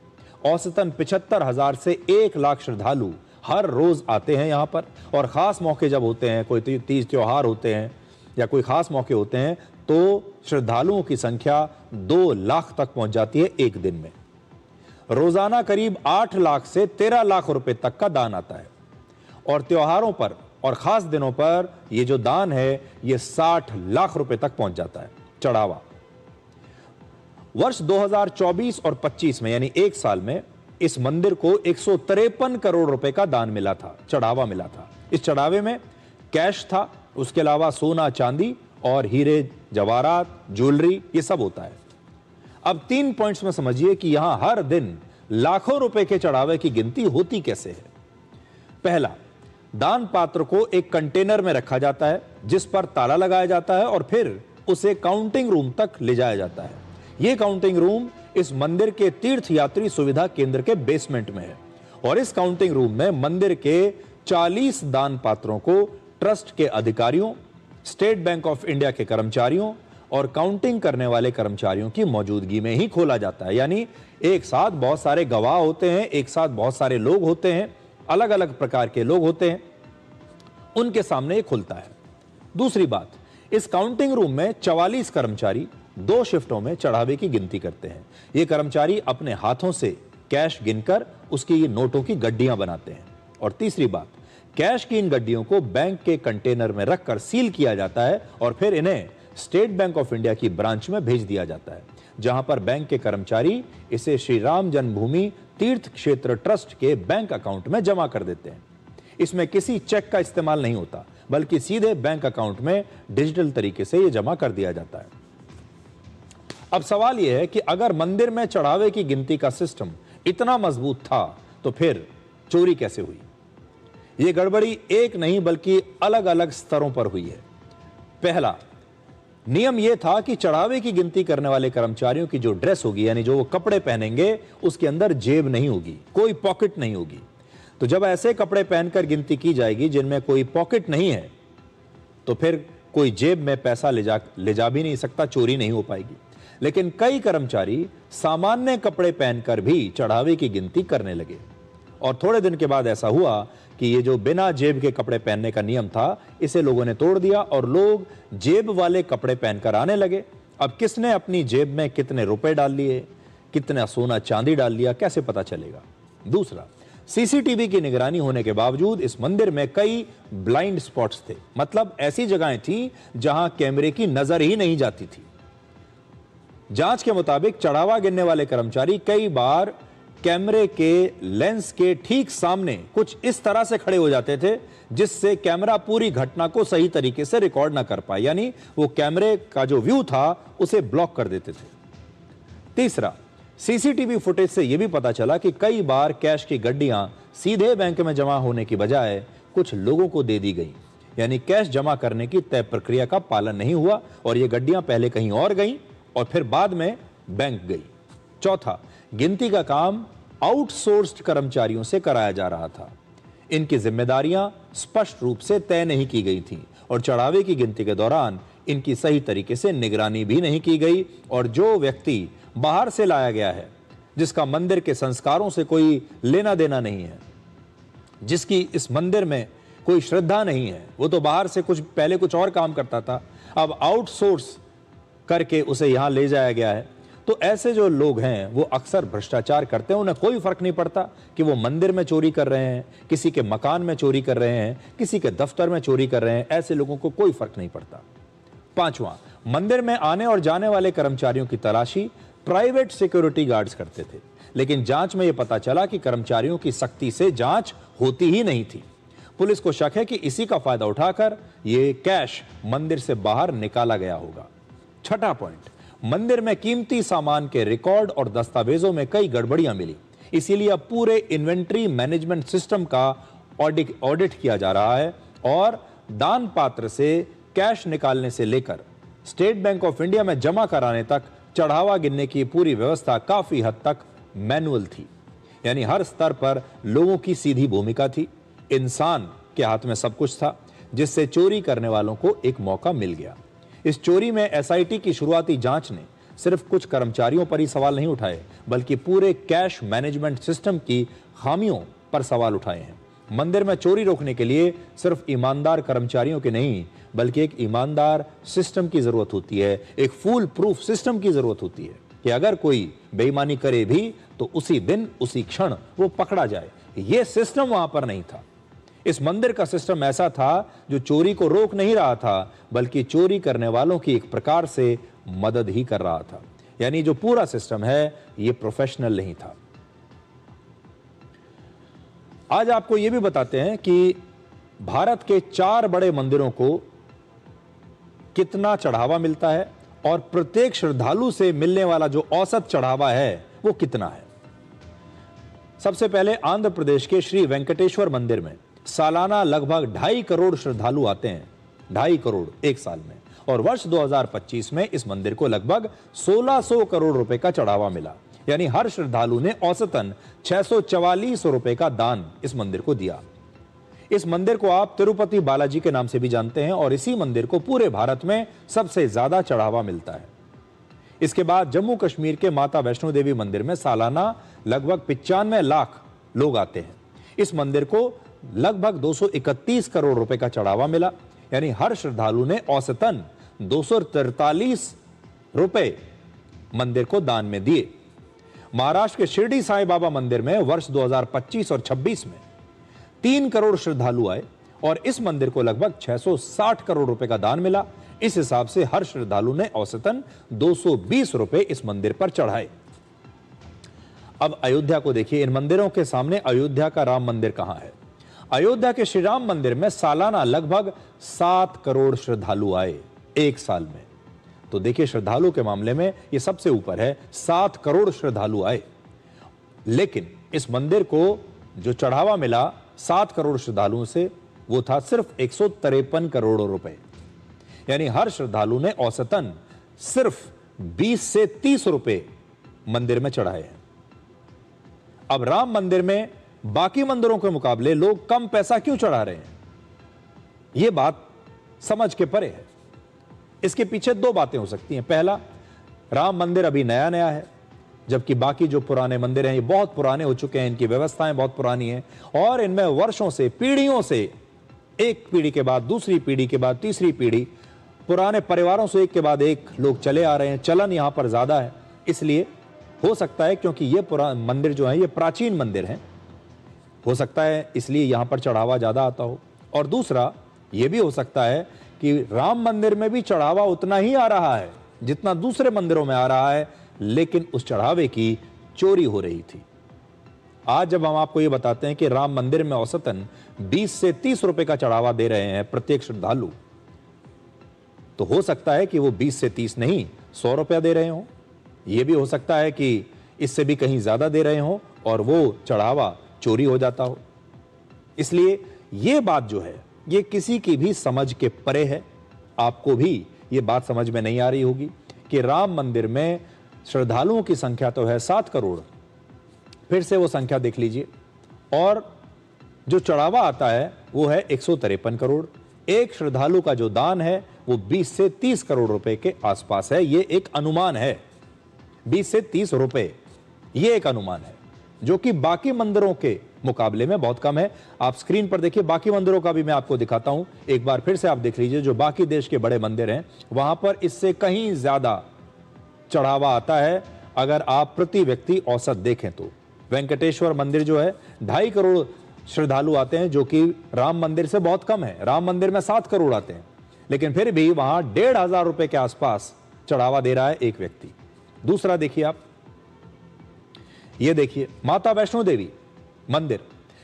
औसतन 75,000 से 1 लाख श्रद्धालु हर रोज आते हैं यहां पर। और खास मौके जब होते हैं, कोई तीज त्योहार होते हैं या कोई खास मौके होते हैं, तो श्रद्धालुओं की संख्या 2 लाख तक पहुंच जाती है एक दिन में। रोजाना करीब 8 लाख से 13 लाख रुपए तक का दान आता है। और त्योहारों पर और खास दिनों पर ये जो दान है ये 60 लाख रुपए तक पहुंच जाता है। चढ़ावा। वर्ष 2024 और 25 में यानी एक साल में इस मंदिर को 153 करोड़ रुपए का दान मिला था, चढ़ावा मिला था। इस चढ़ावे में कैश था, उसके अलावा सोना चांदी और हीरे जवाहरात ज्वेलरी ये सब होता है। अब 3 पॉइंट्स में समझिए कि यहां हर दिन लाखों रुपए के चढ़ावे की गिनती होती कैसे है। पहला, दान पात्र को एक कंटेनर में रखा जाता है जिस पर ताला लगाया जाता है और फिर उसे काउंटिंग रूम तक ले जाया जाता है। यह काउंटिंग रूम इस मंदिर के तीर्थ यात्री सुविधा केंद्र के बेसमेंट में है और इस काउंटिंग रूम में मंदिर के 40 दान पात्रों को ट्रस्ट के अधिकारियों, स्टेट बैंक ऑफ इंडिया के कर्मचारियों और काउंटिंग करने वाले कर्मचारियों की मौजूदगी में ही खोला जाता है। यानी एक साथ बहुत सारे गवाह होते हैं, एक साथ बहुत सारे लोग होते हैं, अलग अलग प्रकार के लोग होते हैं, उनके सामने ये खुलता है। दूसरी बात, इस काउंटिंग रूम में 44 कर्मचारी 2 शिफ्टों में चढ़ावे की गिनती करते हैं। ये कर्मचारी अपने हाथों से कैश गिनकर उसकी नोटों की गड्डियां बनाते हैं। और तीसरी बात, कैश की इन गड्डियों को बैंक के कंटेनर में रखकर सील किया जाता है और फिर इन्हें स्टेट बैंक ऑफ इंडिया की ब्रांच में भेज दिया जाता है, जहां पर बैंक के कर्मचारी इसे श्री राम जन्मभूमि तीर्थ क्षेत्र ट्रस्ट के बैंक अकाउंट में जमा कर देते हैं। इसमें किसी चेक का इस्तेमाल नहीं होता, बल्कि सीधे बैंक अकाउंट में डिजिटल तरीके से यह जमा कर दिया जाता है। अब सवाल यह है कि अगर मंदिर में चढ़ावे की गिनती का सिस्टम इतना मजबूत था तो फिर चोरी कैसे हुई? यह गड़बड़ी एक नहीं बल्कि अलग अलग स्तरों पर हुई है। पहला, नियम यह था कि चढ़ावे की गिनती करने वाले कर्मचारियों की जो ड्रेस होगी, यानी जो वो कपड़े पहनेंगे, उसके अंदर जेब नहीं होगी, कोई पॉकेट नहीं होगी। तो जब ऐसे कपड़े पहनकर गिनती की जाएगी जिनमें कोई पॉकेट नहीं है, तो फिर कोई जेब में पैसा ले जा भी नहीं सकता, चोरी नहीं हो पाएगी। लेकिन कई कर्मचारी सामान्य कपड़े पहनकर भी चढ़ावे की गिनती करने लगे और थोड़े दिन के बाद ऐसा हुआ कि ये जो बिना जेब के कपड़े पहनने का नियम था, इसे लोगों ने तोड़ दिया और लोग जेब वाले कपड़े पहनकर आने लगे। अब किसने अपनी जेब में कितने रुपए डाल लिए, कितना सोना चांदी डाल लिया, कैसे पता चलेगा? दूसरा, सीसीटीवी की निगरानी होने के बावजूद इस मंदिर में कई ब्लाइंड स्पॉट्स थे, मतलब ऐसी जगहें थी जहां कैमरे की नजर ही नहीं जाती थी। जांच के मुताबिक चढ़ावा गिनने वाले कर्मचारी कई बार कैमरे के लेंस के ठीक सामने कुछ इस तरह से खड़े हो जाते थे जिससे कैमरा पूरी घटना को सही तरीके से रिकॉर्ड ना कर पाए, यानी वो कैमरे का जो व्यू था उसे ब्लॉक कर देते थे। तीसरा, सीसीटीवी फुटेज से यह भी पता चला कि कई बार कैश की गड्डियां सीधे बैंक में जमा होने की बजाय कुछ लोगों को दे दी गई, यानी कैश जमा करने की तय प्रक्रिया का पालन नहीं हुआ और ये गड्डियां पहले कहीं और गई और फिर बाद में बैंक गई। चौथा, गिनती का काम आउटसोर्स्ड कर्मचारियों से कराया जा रहा था। इनकी जिम्मेदारियां स्पष्ट रूप से तय नहीं की गई थीं और चढ़ावे की गिनती के दौरान इनकी सही तरीके से निगरानी भी नहीं की गई और जो व्यक्ति बाहर से लाया गया है, जिसका मंदिर के संस्कारों से कोई लेना देना नहीं है, जिसकी इस मंदिर में कोई श्रद्धा नहीं है, वो तो बाहर से पहले कुछ और काम करता था, अब आउटसोर्स करके उसे यहां ले जाया गया है। तो ऐसे जो लोग हैं वो अक्सर भ्रष्टाचार करते हैं, उन्हें कोई फर्क नहीं पड़ता कि वो मंदिर में चोरी कर रहे हैं, किसी के मकान में चोरी कर रहे हैं, किसी के दफ्तर में चोरी कर रहे हैं, ऐसे लोगों को कोई फर्क नहीं पड़ता। पांचवा, मंदिर में आने और जाने वाले कर्मचारियों की तलाशी प्राइवेट सिक्योरिटी गार्ड्स करते थे, लेकिन जांच में यह पता चला कि कर्मचारियों की सख्ती से जांच होती ही नहीं थी। पुलिस को शक है कि इसी का फायदा उठाकर यह कैश मंदिर से बाहर निकाला गया होगा। छठा पॉइंट, मंदिर में कीमती सामान के रिकॉर्ड और दस्तावेजों में कई गड़बड़ियां मिली, इसीलिए अब पूरे इन्वेंट्री मैनेजमेंट सिस्टम का ऑडिट किया जा रहा है और दान पात्र से कैश निकालने से लेकर स्टेट बैंक ऑफ इंडिया में जमा कराने तक चढ़ावा गिनने की पूरी व्यवस्था काफी हद तक मैनुअल थी, यानी हर स्तर पर लोगों की सीधी भूमिका थी। इंसान के हाथ में सब कुछ था, जिससे चोरी करने वालों को एक मौका मिल गया। इस चोरी में एसआईटी की शुरुआती जांच ने सिर्फ कुछ कर्मचारियों पर ही सवाल नहीं उठाए, बल्कि पूरे कैश मैनेजमेंट सिस्टम की खामियों पर सवाल उठाए हैं। मंदिर में चोरी रोकने के लिए सिर्फ ईमानदार कर्मचारियों के नहीं, बल्कि एक ईमानदार सिस्टम की जरूरत होती है, एक फूल प्रूफ सिस्टम की जरूरत होती है कि अगर कोई बेईमानी करे भी तो उसी दिन उसी क्षण वो पकड़ा जाए। यह सिस्टम वहां पर नहीं था। इस मंदिर का सिस्टम ऐसा था जो चोरी को रोक नहीं रहा था, बल्कि चोरी करने वालों की एक प्रकार से मदद ही कर रहा था। यानी जो पूरा सिस्टम है ये प्रोफेशनल नहीं था। आज आपको यह भी बताते हैं कि भारत के 4 बड़े मंदिरों को कितना चढ़ावा मिलता है और प्रत्येक श्रद्धालु से मिलने वाला जो औसत चढ़ावा है वो कितना है। सबसे पहले आंध्र प्रदेश के श्री वेंकटेश्वर मंदिर में सालाना लगभग 2.5 करोड़ श्रद्धालु आते हैं, 2.5 करोड़ एक साल में। और वर्ष 2025 में इस मंदिर को लगभग 1600 करोड़ रुपए का चढ़ावा मिला। यानी हर श्रद्धालु ने औसतन 644 रुपए का दान इस मंदिर को दिया। इस मंदिर को आप तिरुपति बालाजी के नाम से भी जानते हैं और इसी मंदिर को पूरे भारत में सबसे ज्यादा चढ़ावा मिलता है। इसके बाद जम्मू कश्मीर के माता वैष्णो देवी मंदिर में सालाना लगभग 95 लाख लोग आते हैं। इस मंदिर को लगभग 231 करोड़ रुपए का चढ़ावा मिला। यानी हर श्रद्धालु ने औसतन 243 रुपए मंदिर को दान में दिए। महाराष्ट्र के शिरडी साईं बाबा मंदिर में वर्ष 2025 और 26 में 3 करोड़ श्रद्धालु आए और इस मंदिर को लगभग 660 करोड़ रुपए का दान मिला। इस हिसाब से हर श्रद्धालु ने औसतन 220 रुपए इस मंदिर पर चढ़ाए। अब अयोध्या को देखिए। इन मंदिरों के सामने अयोध्या का राम मंदिर कहां है। अयोध्या के श्री राम मंदिर में सालाना लगभग 7 करोड़ श्रद्धालु आए एक साल में। तो देखिए श्रद्धालु के मामले में यह सबसे ऊपर है, 7 करोड़ श्रद्धालु आए। लेकिन इस मंदिर को जो चढ़ावा मिला 7 करोड़ श्रद्धालुओं से वो था सिर्फ 153 करोड़ रुपए। यानी हर श्रद्धालु ने औसतन सिर्फ 20 से 30 रुपए मंदिर में चढ़ाए हैं। अब राम मंदिर में बाकी मंदिरों के मुकाबले लोग कम पैसा क्यों चढ़ा रहे हैं, यह बात समझ के परे है। इसके पीछे 2 बातें हो सकती हैं। पहला, राम मंदिर अभी नया नया है, जबकि बाकी जो पुराने मंदिर हैं ये बहुत पुराने हो चुके हैं, इनकी व्यवस्थाएं बहुत पुरानी हैं और इनमें वर्षों से, पीढ़ियों से, एक पीढ़ी के बाद दूसरी पीढ़ी के बाद तीसरी पीढ़ी, पुराने परिवारों से एक के बाद एक लोग चले आ रहे हैं। चलन यहां पर ज्यादा है, इसलिए हो सकता है क्योंकि ये पुराने मंदिर जो है ये प्राचीन मंदिर हैं, हो सकता है इसलिए यहां पर चढ़ावा ज्यादा आता हो। और दूसरा यह भी हो सकता है कि राम मंदिर में भी चढ़ावा उतना ही आ रहा है जितना दूसरे मंदिरों में आ रहा है, लेकिन उस चढ़ावे की चोरी हो रही थी। आज जब हम आपको यह बताते हैं कि राम मंदिर में औसतन 20 से 30 रुपए का चढ़ावा दे रहे हैं प्रत्येक श्रद्धालु, तो हो सकता है कि वो 20 से 30 नहीं 100 रुपया दे रहे हो। यह भी हो सकता है कि इससे भी कहीं ज्यादा दे रहे हो और वो चढ़ावा चोरी हो जाता हो। इसलिए यह बात जो है ये किसी की भी समझ के परे है। आपको भी यह बात समझ में नहीं आ रही होगी कि राम मंदिर में श्रद्धालुओं की संख्या तो है 7 करोड़, फिर से वो संख्या देख लीजिए, और जो चढ़ावा आता है वो है 153 करोड़। एक श्रद्धालु का जो दान है वो 20 से 30 करोड़ रुपए के आसपास है। ये एक अनुमान है, 20 से 30 रुपए, ये एक अनुमान है जो कि बाकी मंदिरों के मुकाबले में बहुत कम है। आप स्क्रीन पर देखिए, बाकी मंदिरों का भी मैं आपको दिखाता हूं। एक बार फिर से आप देख लीजिए, जो बाकी देश के बड़े मंदिर हैं वहां पर इससे कहीं ज्यादा चढ़ावा आता है अगर आप प्रति व्यक्ति औसत देखें तो। वेंकटेश्वर मंदिर जो है 2.5 करोड़ श्रद्धालु आते हैं, जो कि राम मंदिर से बहुत कम है। राम मंदिर में 7 करोड़ आते हैं, लेकिन फिर भी वहां 1,500 रुपए के आसपास चढ़ावा दे रहा है एक व्यक्ति। दूसरा देखिए आप, ये देखिए माता वैष्णो देवी मंदिर,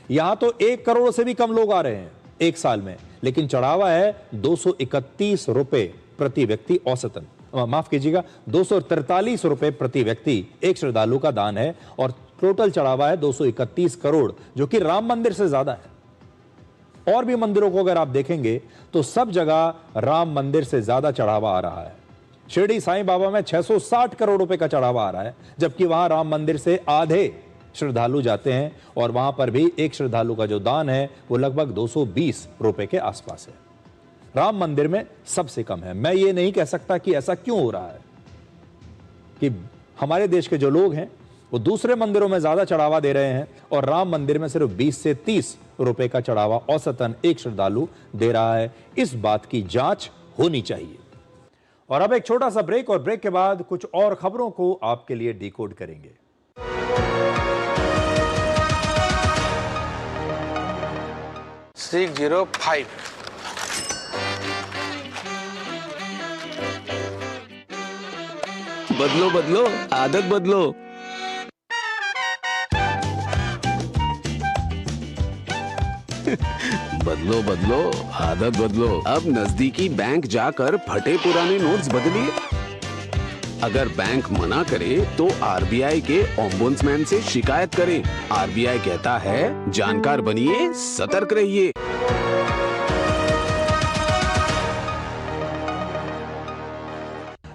यहां तो 1 करोड़ से भी कम लोग आ रहे हैं एक साल में, लेकिन चढ़ावा है 231 रुपए प्रति व्यक्ति औसतन, माफ कीजिएगा 243 रुपए प्रति व्यक्ति एक श्रद्धालु का दान है, और टोटल चढ़ावा है 231 करोड़, जो कि राम मंदिर से ज्यादा है। और भी मंदिरों को अगर आप देखेंगे तो सब जगह राम मंदिर से ज्यादा चढ़ावा आ रहा है। शिरडी साईं बाबा में 660 करोड़ रुपए का चढ़ावा आ रहा है, जबकि वहां राम मंदिर से आधे श्रद्धालु जाते हैं और वहां पर भी एक श्रद्धालु का जो दान है वो लगभग 220 रुपए के आसपास है। राम मंदिर में सबसे कम है। मैं ये नहीं कह सकता कि ऐसा क्यों हो रहा है कि हमारे देश के जो लोग हैं वो दूसरे मंदिरों में ज्यादा चढ़ावा दे रहे हैं और राम मंदिर में सिर्फ 20 से 30 रुपए का चढ़ावा औसतन एक श्रद्धालु दे रहा है। इस बात की जांच होनी चाहिए। और अब एक छोटा सा ब्रेक, और ब्रेक के बाद कुछ और खबरों को आपके लिए डिकोड करेंगे। बदलो बदलो आदत बदलो। बदलो बदलो आदत बदलो। अब नजदीकी बैंक जाकर फटे पुराने नोट्स बदलिए। अगर बैंक मना करे तो आरबीआई के ओम्बुड्समैन से शिकायत करें। आरबीआई कहता है जानकार बनिए, सतर्क रहिए।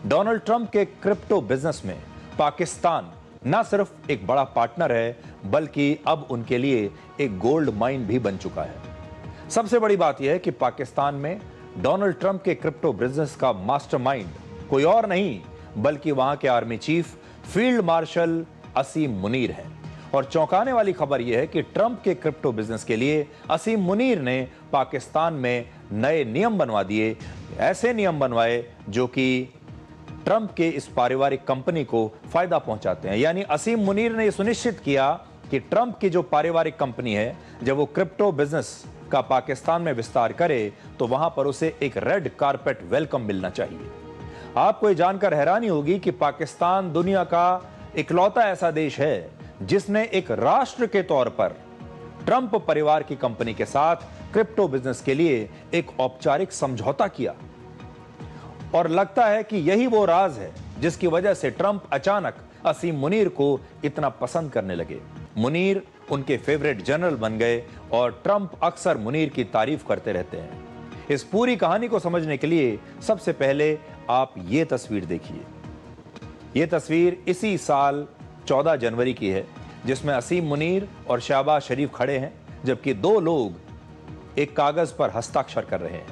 डोनाल्ड ट्रंप के क्रिप्टो बिजनेस में पाकिस्तान न सिर्फ एक बड़ा पार्टनर है, बल्कि अब उनके लिए एक गोल्ड माइन भी बन चुका है। सबसे बड़ी बात यह है कि पाकिस्तान में डोनाल्ड ट्रंप के क्रिप्टो बिजनेस का मास्टरमाइंड कोई और नहीं बल्कि वहां के आर्मी चीफ फील्ड मार्शल असीम मुनीर है। और चौंकाने वाली खबर यह है कि ट्रंप के क्रिप्टो बिजनेस के लिए असीम मुनीर ने पाकिस्तान में नए नियम बनवा दिए, ऐसे नियम बनवाए जो कि ट्रंप के इस पारिवारिक कंपनी को फायदा पहुंचाते हैं। यानी असीम मुनीर ने यह सुनिश्चित किया कि ट्रंप की जो पारिवारिक कंपनी है, जब वो क्रिप्टो बिजनेस का पाकिस्तान में विस्तार करे तो वहां पर उसे एक रेड कारपेट वेलकम मिलना चाहिए। आपको ये जानकर हैरानी होगी कि पाकिस्तान दुनिया का इकलौता ऐसा देश है जिसने एक राष्ट्र के तौर पर ट्रंप परिवार की कंपनी के साथ क्रिप्टो बिजनेस के लिए एक औपचारिक समझौता किया। और लगता है कि यही वो राज है जिसकी वजह से ट्रंप अचानक असीम मुनीर को इतना पसंद करने लगे। मुनीर उनके फेवरेट जनरल बन गए और ट्रंप अक्सर मुनीर की तारीफ करते रहते हैं। इस पूरी कहानी को समझने के लिए सबसे पहले आप ये तस्वीर देखिए। ये तस्वीर इसी साल 14 जनवरी की है, जिसमें असीम मुनीर और शहबाज शरीफ खड़े हैं, जबकि दो लोग एक कागज पर हस्ताक्षर कर रहे हैं।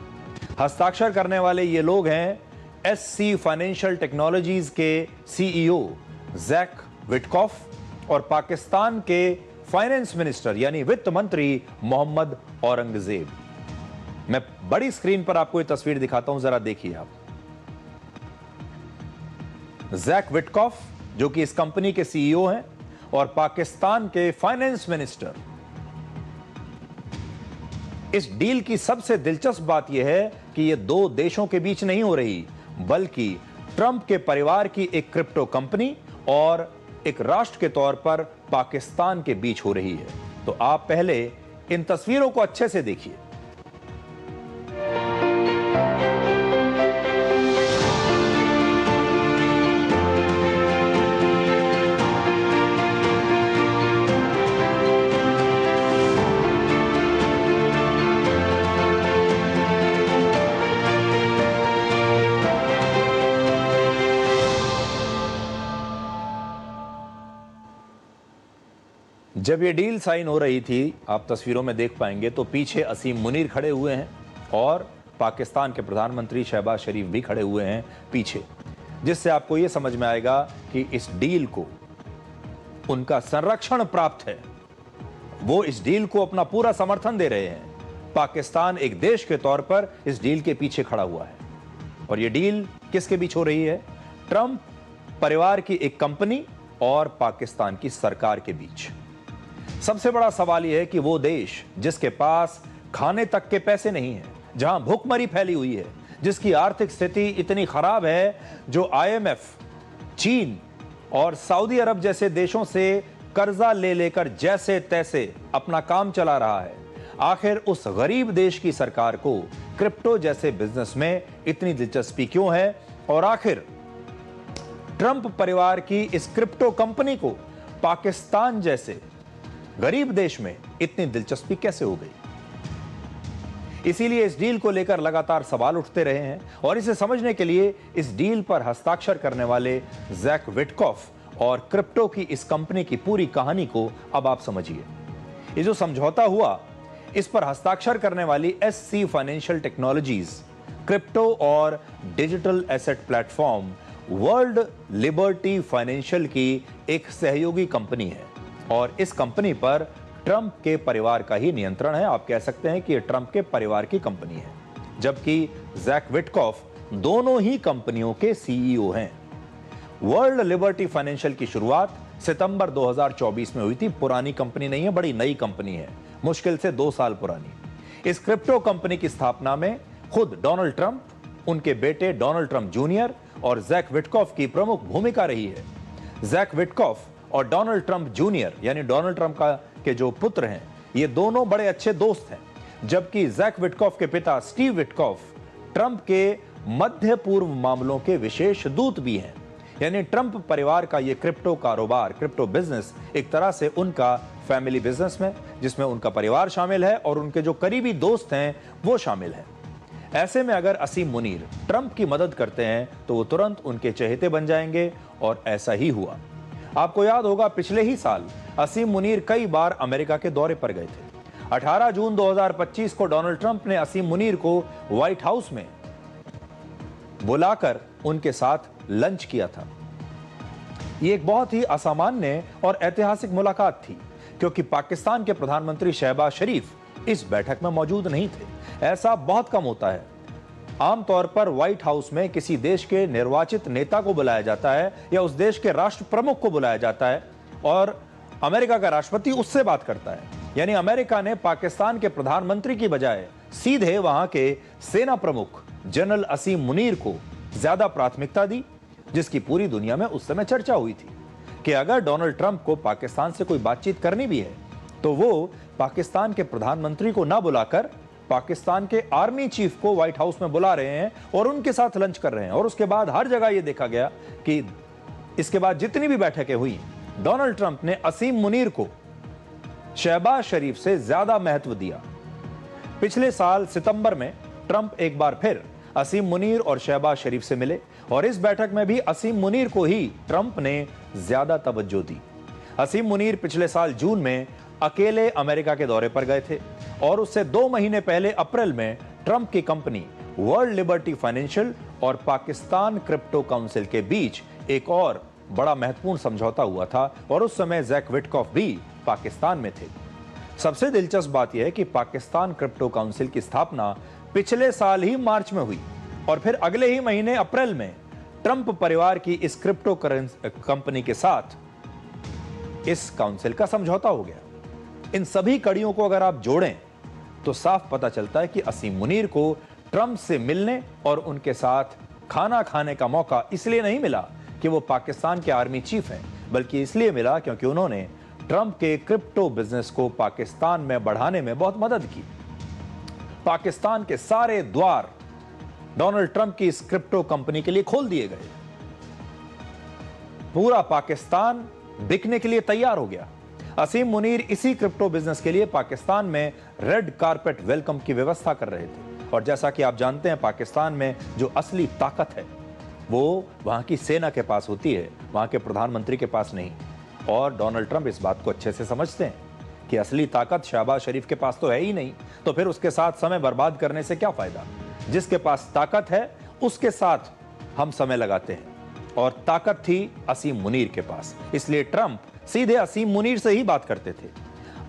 हस्ताक्षर करने वाले ये लोग हैं SC फाइनेंशियल टेक्नोलॉजीज के CEO जैक विटकॉफ और पाकिस्तान के फाइनेंस मिनिस्टर यानी वित्त मंत्री मोहम्मद औरंगजेब। मैं बड़ी स्क्रीन पर आपको ये तस्वीर दिखाता हूं, जरा देखिए आप। जैक विटकॉफ जो कि इस कंपनी के CEO हैं और पाकिस्तान के फाइनेंस मिनिस्टर। इस डील की सबसे दिलचस्प बात यह है कि यह दो देशों के बीच नहीं हो रही, बल्कि ट्रंप के परिवार की एक क्रिप्टो कंपनी और एक राष्ट्र के तौर पर पाकिस्तान के बीच हो रही है। तो आप पहले इन तस्वीरों को अच्छे से देखिए। जब ये डील साइन हो रही थी, आप तस्वीरों में देख पाएंगे, तो पीछे असीम मुनीर खड़े हुए हैं और पाकिस्तान के प्रधानमंत्री शहबाज शरीफ भी खड़े हुए हैं पीछे, जिससे आपको ये समझ में आएगा कि इस डील को उनका संरक्षण प्राप्त है। वो इस डील को अपना पूरा समर्थन दे रहे हैं। पाकिस्तान एक देश के तौर पर इस डील के पीछे खड़ा हुआ है। और ये डील किसके बीच हो रही है? ट्रंप परिवार की एक कंपनी और पाकिस्तान की सरकार के बीच। सबसे बड़ा सवाल यह है कि वो देश जिसके पास खाने तक के पैसे नहीं है, जहां भूखमरी फैली हुई है, जिसकी आर्थिक स्थिति इतनी खराब है, जो IMF, चीन और सऊदी अरब जैसे देशों से कर्जा ले लेकर जैसे तैसे अपना काम चला रहा है, आखिर उस गरीब देश की सरकार को क्रिप्टो जैसे बिजनेस में इतनी दिलचस्पी क्यों है? और आखिर ट्रंप परिवार की इस क्रिप्टो कंपनी को पाकिस्तान जैसे गरीब देश में इतनी दिलचस्पी कैसे हो गई? इसीलिए इस डील को लेकर लगातार सवाल उठते रहे हैं और इसे समझने के लिए इस डील पर हस्ताक्षर करने वाले जैक विटकॉफ और क्रिप्टो की इस कंपनी की पूरी कहानी को अब आप समझिए। ये जो समझौता हुआ, इस पर हस्ताक्षर करने वाली SC फाइनेंशियल टेक्नोलॉजीज क्रिप्टो और digital asset platform world liberty financial की एक सहयोगी कंपनी है और इस कंपनी पर ट्रंप के परिवार का ही नियंत्रण है। आप कह सकते हैं कि यह ट्रंप के परिवार की कंपनी है, जबकि जैक विटकॉफ दोनों ही कंपनियों के CEO हैं। वर्ल्ड लिबर्टी फाइनेंशियल की शुरुआत सितंबर 2024 में हुई थी। पुरानी कंपनी नहीं है, बड़ी नई कंपनी है, मुश्किल से 2 साल पुरानी। इस क्रिप्टो कंपनी की स्थापना में खुद डोनाल्ड ट्रंप, उनके बेटे डोनाल्ड ट्रंप जूनियर और जैक विटकॉफ की प्रमुख भूमिका रही है। जैक विटकॉफ और डोनाल्ड ट्रंप जूनियर यानी डोनाल्ड ट्रंप के जो पुत्र हैं, ये दोनों बड़े अच्छे दोस्त हैं, जबकि जैक विटकॉफ के पिता स्टीव विटकॉफ ट्रंप के मध्य पूर्व मामलों के विशेष दूत भी हैं। यानी ट्रंप परिवार का ये क्रिप्टो कारोबार, क्रिप्टो बिजनेस एक तरह से उनका फैमिली बिजनेस में, जिसमें उनका परिवार शामिल है और उनके जो करीबी दोस्त हैं वो शामिल हैं। ऐसे में अगर असीम मुनीर ट्रंप की मदद करते हैं तो वो तुरंत उनके चहेते बन जाएंगे और ऐसा ही हुआ। आपको याद होगा पिछले ही साल असीम मुनीर कई बार अमेरिका के दौरे पर गए थे। 18 जून 2025 को डोनाल्ड ट्रंप ने असीम मुनीर को व्हाइट हाउस में बुलाकर उनके साथ लंच किया था। यह एक बहुत ही असामान्य और ऐतिहासिक मुलाकात थी, क्योंकि पाकिस्तान के प्रधानमंत्री शहबाज शरीफ इस बैठक में मौजूद नहीं थे। ऐसा बहुत कम होता है। आमतौर पर व्हाइट हाउस में किसी देश के निर्वाचित नेता को बुलाया जाता है या उस देश के राष्ट्र प्रमुख को बुलाया जाता है और अमेरिका का राष्ट्रपति उससे बात करता है। यानी अमेरिका ने पाकिस्तान के प्रधानमंत्री की बजाय सीधे वहां के सेना प्रमुख जनरल असीम मुनीर को ज्यादा प्राथमिकता दी, जिसकी पूरी दुनिया में उस समय चर्चा हुई थी कि अगर डोनाल्ड ट्रंप को पाकिस्तान से कोई बातचीत करनी भी है तो वो पाकिस्तान के प्रधानमंत्री को ना बुलाकर पाकिस्तान के आर्मी चीफ को व्हाइट हाउस में बुला रहे हैं और उनके साथ लंच कर रहे हैं। और उसके बाद हर जगह यह देखा गया कि इसके बाद जितनी भी बैठकें हुई, डोनाल्ड ट्रंप ने असीम मुनीर को शहबाज शरीफ से ज्यादा महत्व दिया। पिछले साल सितंबर में ट्रंप एक बार फिर असीम मुनीर और शहबाज शरीफ से मिले और इस बैठक में भी असीम मुनीर को ही ट्रंप ने ज्यादा तवज्जो दी। असीम मुनीर पिछले साल जून में अकेले अमेरिका के दौरे पर गए थे और उससे 2 महीने पहले अप्रैल में ट्रंप की कंपनी वर्ल्ड लिबर्टी फाइनेंशियल और पाकिस्तान क्रिप्टो काउंसिल के बीच एक और बड़ा महत्वपूर्ण समझौता हुआ था और उस समय जैक विटकॉफ भी पाकिस्तान में थे। सबसे दिलचस्प बात यह है कि पाकिस्तान क्रिप्टो काउंसिल की स्थापना पिछले साल ही मार्च में हुई और फिर अगले ही महीने अप्रैल में ट्रंप परिवार की इस क्रिप्टो कंपनी के साथ इस काउंसिल का समझौता हो गया। इन सभी कड़ियों को अगर आप जोड़ें तो साफ पता चलता है कि असीम मुनीर को ट्रंप से मिलने और उनके साथ खाना खाने का मौका इसलिए नहीं मिला कि वो पाकिस्तान के आर्मी चीफ हैं, बल्कि इसलिए मिला क्योंकि उन्होंने ट्रंप के क्रिप्टो बिजनेस को पाकिस्तान में बढ़ाने में बहुत मदद की। पाकिस्तान के सारे द्वार डोनाल्ड ट्रंप की इस क्रिप्टो कंपनी के लिए खोल दिए गए। पूरा पाकिस्तान बिकने के लिए तैयार हो गया। असीम मुनीर इसी क्रिप्टो बिजनेस के लिए पाकिस्तान में रेड कारपेट वेलकम की व्यवस्था कर रहे थे और जैसा कि आप जानते हैं, पाकिस्तान में जो असली ताकत है वो वहां की सेना के पास होती है, वहां के प्रधानमंत्री के पास नहीं। और डोनाल्ड ट्रंप इस बात को अच्छे से समझते हैं कि असली ताकत शहबाज शरीफ के पास तो है ही नहीं, तो फिर उसके साथ समय बर्बाद करने से क्या फायदा। जिसके पास ताकत है उसके साथ हम समय लगाते हैं और ताकत थी असीम मुनीर के पास, इसलिए ट्रंप सीधे असीम मुनीर से ही बात करते थे।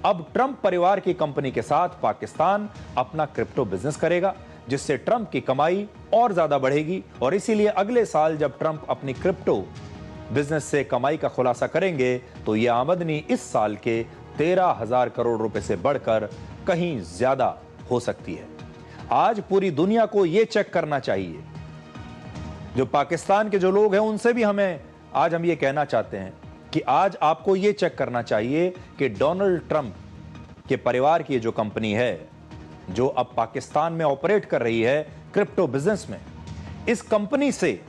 अब ट्रंप परिवार की कंपनी के साथ पाकिस्तान अपना क्रिप्टो बिजनेस करेगा, जिससे ट्रंप की कमाई और ज्यादा बढ़ेगी और इसीलिए अगले साल जब ट्रंप अपनी क्रिप्टो बिजनेस से कमाई का खुलासा करेंगे तो यह आमदनी इस साल के 13,000 करोड़ रुपए से बढ़कर कहीं ज्यादा हो सकती है। आज पूरी दुनिया को यह चेक करना चाहिए। जो पाकिस्तान के जो लोग हैं उनसे भी हम ये कहना चाहते हैं कि आज आपको यह चेक करना चाहिए कि डोनाल्ड ट्रंप के परिवार की जो कंपनी है, जो अब पाकिस्तान में ऑपरेट कर रही है क्रिप्टो बिजनेस में, इस कंपनी से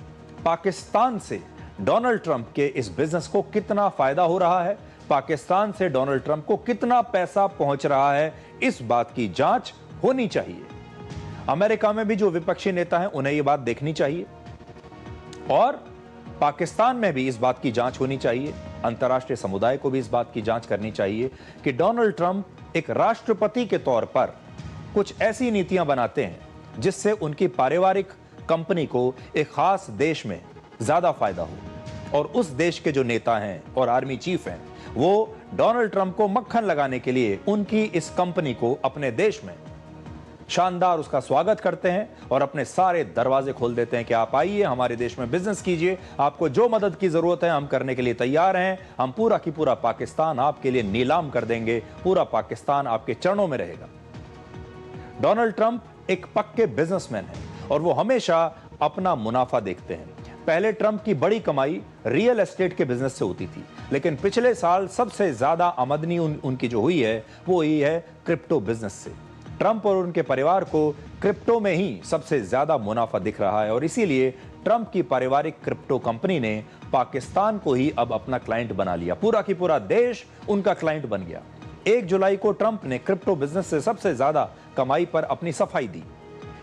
पाकिस्तान से डोनाल्ड ट्रंप के इस बिजनेस को कितना फायदा हो रहा है, पाकिस्तान से डोनाल्ड ट्रंप को कितना पैसा पहुंच रहा है, इस बात की जांच होनी चाहिए। अमेरिका में भी जो विपक्षी नेता हैं उन्हें यह बात देखनी चाहिए और पाकिस्तान में भी इस बात की जांच होनी चाहिए। अंतर्राष्ट्रीय समुदाय को भी इस बात की जांच करनी चाहिए कि डोनाल्ड ट्रंप एक राष्ट्रपति के तौर पर कुछ ऐसी नीतियां बनाते हैं जिससे उनकी पारिवारिक कंपनी को एक खास देश में ज्यादा फायदा हो और उस देश के जो नेता हैं और आर्मी चीफ हैं वो डोनाल्ड ट्रंप को मक्खन लगाने के लिए उनकी इस कंपनी को अपने देश में शानदार उसका स्वागत करते हैं और अपने सारे दरवाजे खोल देते हैं कि आप आइए, हमारे देश में बिजनेस कीजिए, आपको जो मदद की जरूरत है हम करने के लिए तैयार हैं। हम पूरा की पूरा पाकिस्तान आपके लिए नीलाम कर देंगे, पूरा पाकिस्तान आपके चरणों में रहेगा। डोनाल्ड ट्रंप एक पक्के बिजनेसमैन है और वो हमेशा अपना मुनाफा देखते हैं। पहले ट्रंप की बड़ी कमाई रियल एस्टेट के बिजनेस से होती थी, लेकिन पिछले साल सबसे ज्यादा आमदनी उनकी जो हुई है वो हुई है क्रिप्टो बिजनेस से। ट्रंप और उनके परिवार को क्रिप्टो में ही सबसे ज्यादा मुनाफा दिख रहा है और इसीलिए ट्रंप की पारिवारिक क्रिप्टो कंपनी ने पाकिस्तान को ही अब अपना क्लाइंट बना लिया। पूरा की पूरा देश उनका क्लाइंट बन गया। 1 जुलाई को ट्रंप ने क्रिप्टो बिजनेस से सबसे ज्यादा कमाई पर अपनी सफाई दी,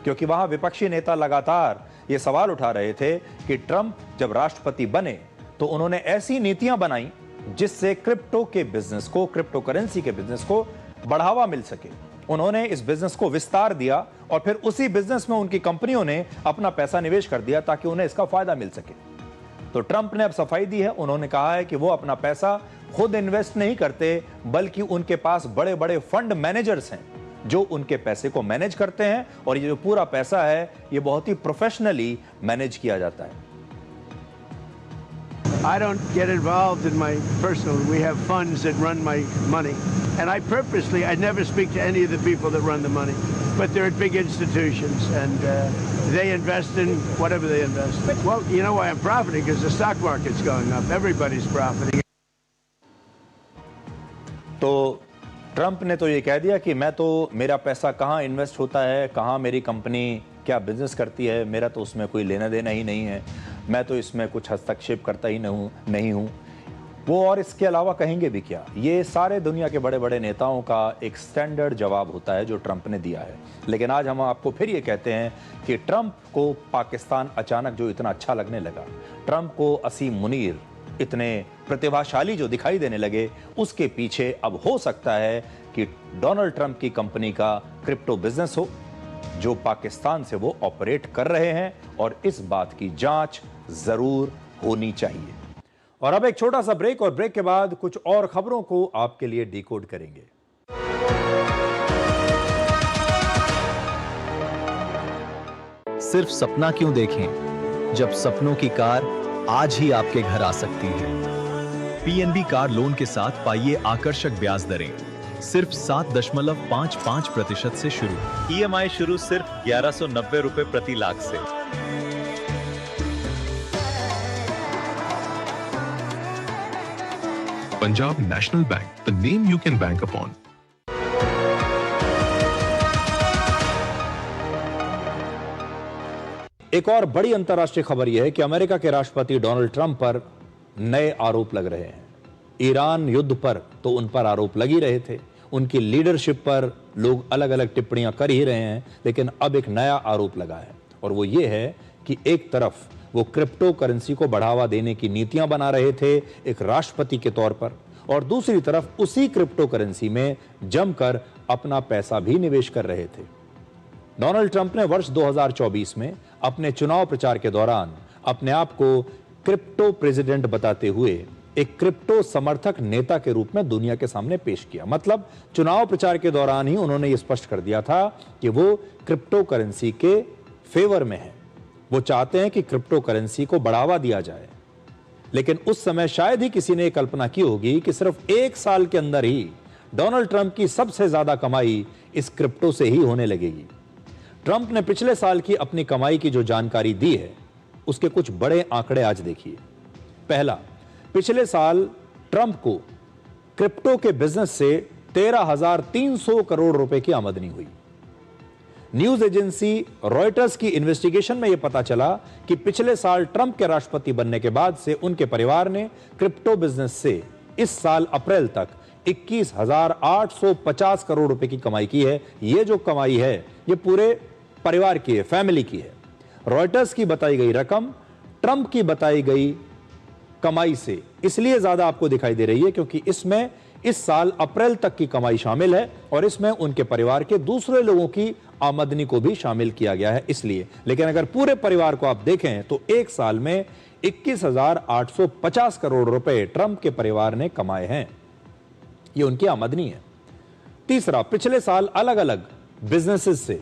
क्योंकि वहां विपक्षी नेता लगातार ये सवाल उठा रहे थे कि ट्रंप जब राष्ट्रपति बने तो उन्होंने ऐसी नीतियां बनाई जिससे क्रिप्टो के बिजनेस को, क्रिप्टो करेंसी के बिजनेस को बढ़ावा मिल सके। उन्होंने इस बिजनेस को विस्तार दिया और फिर उसी बिजनेस में उनकी कंपनियों ने अपना पैसा निवेश कर दिया ताकि उन्हें इसका फायदा मिल सके। तो ट्रंप ने अब सफाई दी है। उन्होंने कहा है कि वो अपना पैसा खुद इन्वेस्ट नहीं करते, बल्कि उनके पास बड़े बड़े फंड मैनेजर्स हैं जो उनके पैसे को मैनेज करते हैं और ये जो पूरा पैसा है ये बहुत ही प्रोफेशनली मैनेज किया जाता है। I don't get involved in my personal. We have funds that run my money, and I never speak to any of the people that run the money, but they're at big institutions and they invest in whatever they invest. Well, you know why I'm profiting? Because the stock market's going up. Everybody's profiting. तो ट्रंप ने तो ये कह दिया कि मैं तो, मेरा पैसा कहाँ इन्वेस्ट होता है, कहाँ मेरी कंपनी क्या बिजनेस करती है, मेरा तो उसमें कोई लेना देना ही नहीं है, मैं तो इसमें कुछ हस्तक्षेप करता ही नहीं हूँ वो। और इसके अलावा कहेंगे भी क्या? ये सारे दुनिया के बड़े बड़े नेताओं का एक स्टैंडर्ड जवाब होता है जो ट्रंप ने दिया है। लेकिन आज हम आपको फिर ये कहते हैं कि ट्रंप को पाकिस्तान अचानक जो इतना अच्छा लगने लगा, ट्रंप को असीम मुनीर इतने प्रतिभाशाली जो दिखाई देने लगे, उसके पीछे अब हो सकता है कि डोनाल्ड ट्रंप की कंपनी का क्रिप्टो बिजनेस हो जो पाकिस्तान से वो ऑपरेट कर रहे हैं, और इस बात की जांच जरूर होनी चाहिए। और अब एक छोटा सा ब्रेक, और ब्रेक के बाद कुछ और खबरों को आपके लिए डिकोड करेंगे। सिर्फ सपना क्यों देखें जब सपनों की कार आज ही आपके घर आ सकती है। पीएनबी कार लोन के साथ पाइए आकर्षक ब्याज दरें, सिर्फ 7.55% से शुरू। ईएमआई शुरू सिर्फ 1190 रुपए प्रति लाख से। Punjab National Bank, the name you can bank upon. एक और बड़ी अंतर्राष्ट्रीय खबर यह है कि अमेरिका के राष्ट्रपति डोनाल्ड ट्रंप पर नए आरोप लग रहे हैं। ईरान युद्ध पर तो उन पर आरोप लग ही रहे थे, उनकी लीडरशिप पर लोग अलग अलग टिप्पणियां कर ही रहे हैं, लेकिन अब एक नया आरोप लगा है और वो ये है कि एक तरफ वो क्रिप्टो करेंसी को बढ़ावा देने की नीतियां बना रहे थे एक राष्ट्रपति के तौर पर, और दूसरी तरफ उसी क्रिप्टो करेंसी में जमकर अपना पैसा भी निवेश कर रहे थे। डोनाल्ड ट्रंप ने वर्ष 2024 में अपने चुनाव प्रचार के दौरान अपने आप को क्रिप्टो प्रेसिडेंट बताते हुए एक क्रिप्टो समर्थक नेता के रूप में दुनिया के सामने पेश किया। मतलब चुनाव प्रचार के दौरान ही उन्होंने यह स्पष्ट कर दिया था कि वो क्रिप्टो करेंसी के फेवर में है, वो चाहते हैं कि क्रिप्टो करेंसी को बढ़ावा दिया जाए। लेकिन उस समय शायद ही किसी ने कल्पना की होगी कि सिर्फ 1 साल के अंदर ही डोनाल्ड ट्रंप की सबसे ज्यादा कमाई इस क्रिप्टो से ही होने लगेगी। ट्रंप ने पिछले साल की अपनी कमाई की जो जानकारी दी है उसके कुछ बड़े आंकड़े आज देखिए। पहला, पिछले साल ट्रंप को क्रिप्टो के बिजनेस से 13,300 करोड़ रुपए की आमदनी हुई। न्यूज एजेंसी रॉयटर्स की इन्वेस्टिगेशन में यह पता चला कि पिछले साल ट्रंप के राष्ट्रपति बनने के बाद से उनके परिवार ने क्रिप्टो बिजनेस से इस साल अप्रैल तक 21,850 करोड़ रुपए की कमाई की है। यह जो कमाई है यह पूरे परिवार की है, फैमिली की है। रॉयटर्स की बताई गई रकम ट्रंप की बताई गई कमाई से इसलिए ज्यादा आपको दिखाई दे रही है क्योंकि इसमें इस साल अप्रैल तक की कमाई शामिल है और इसमें उनके परिवार के दूसरे लोगों की आमदनी को भी शामिल किया गया है इसलिए। लेकिन अगर पूरे परिवार को आप देखें तो एक साल में 21,850 करोड़ रुपए ट्रंप के परिवार ने कमाए हैं, ये उनकी आमदनी है। तीसरा, पिछले साल अलग अलग बिजनेसेस से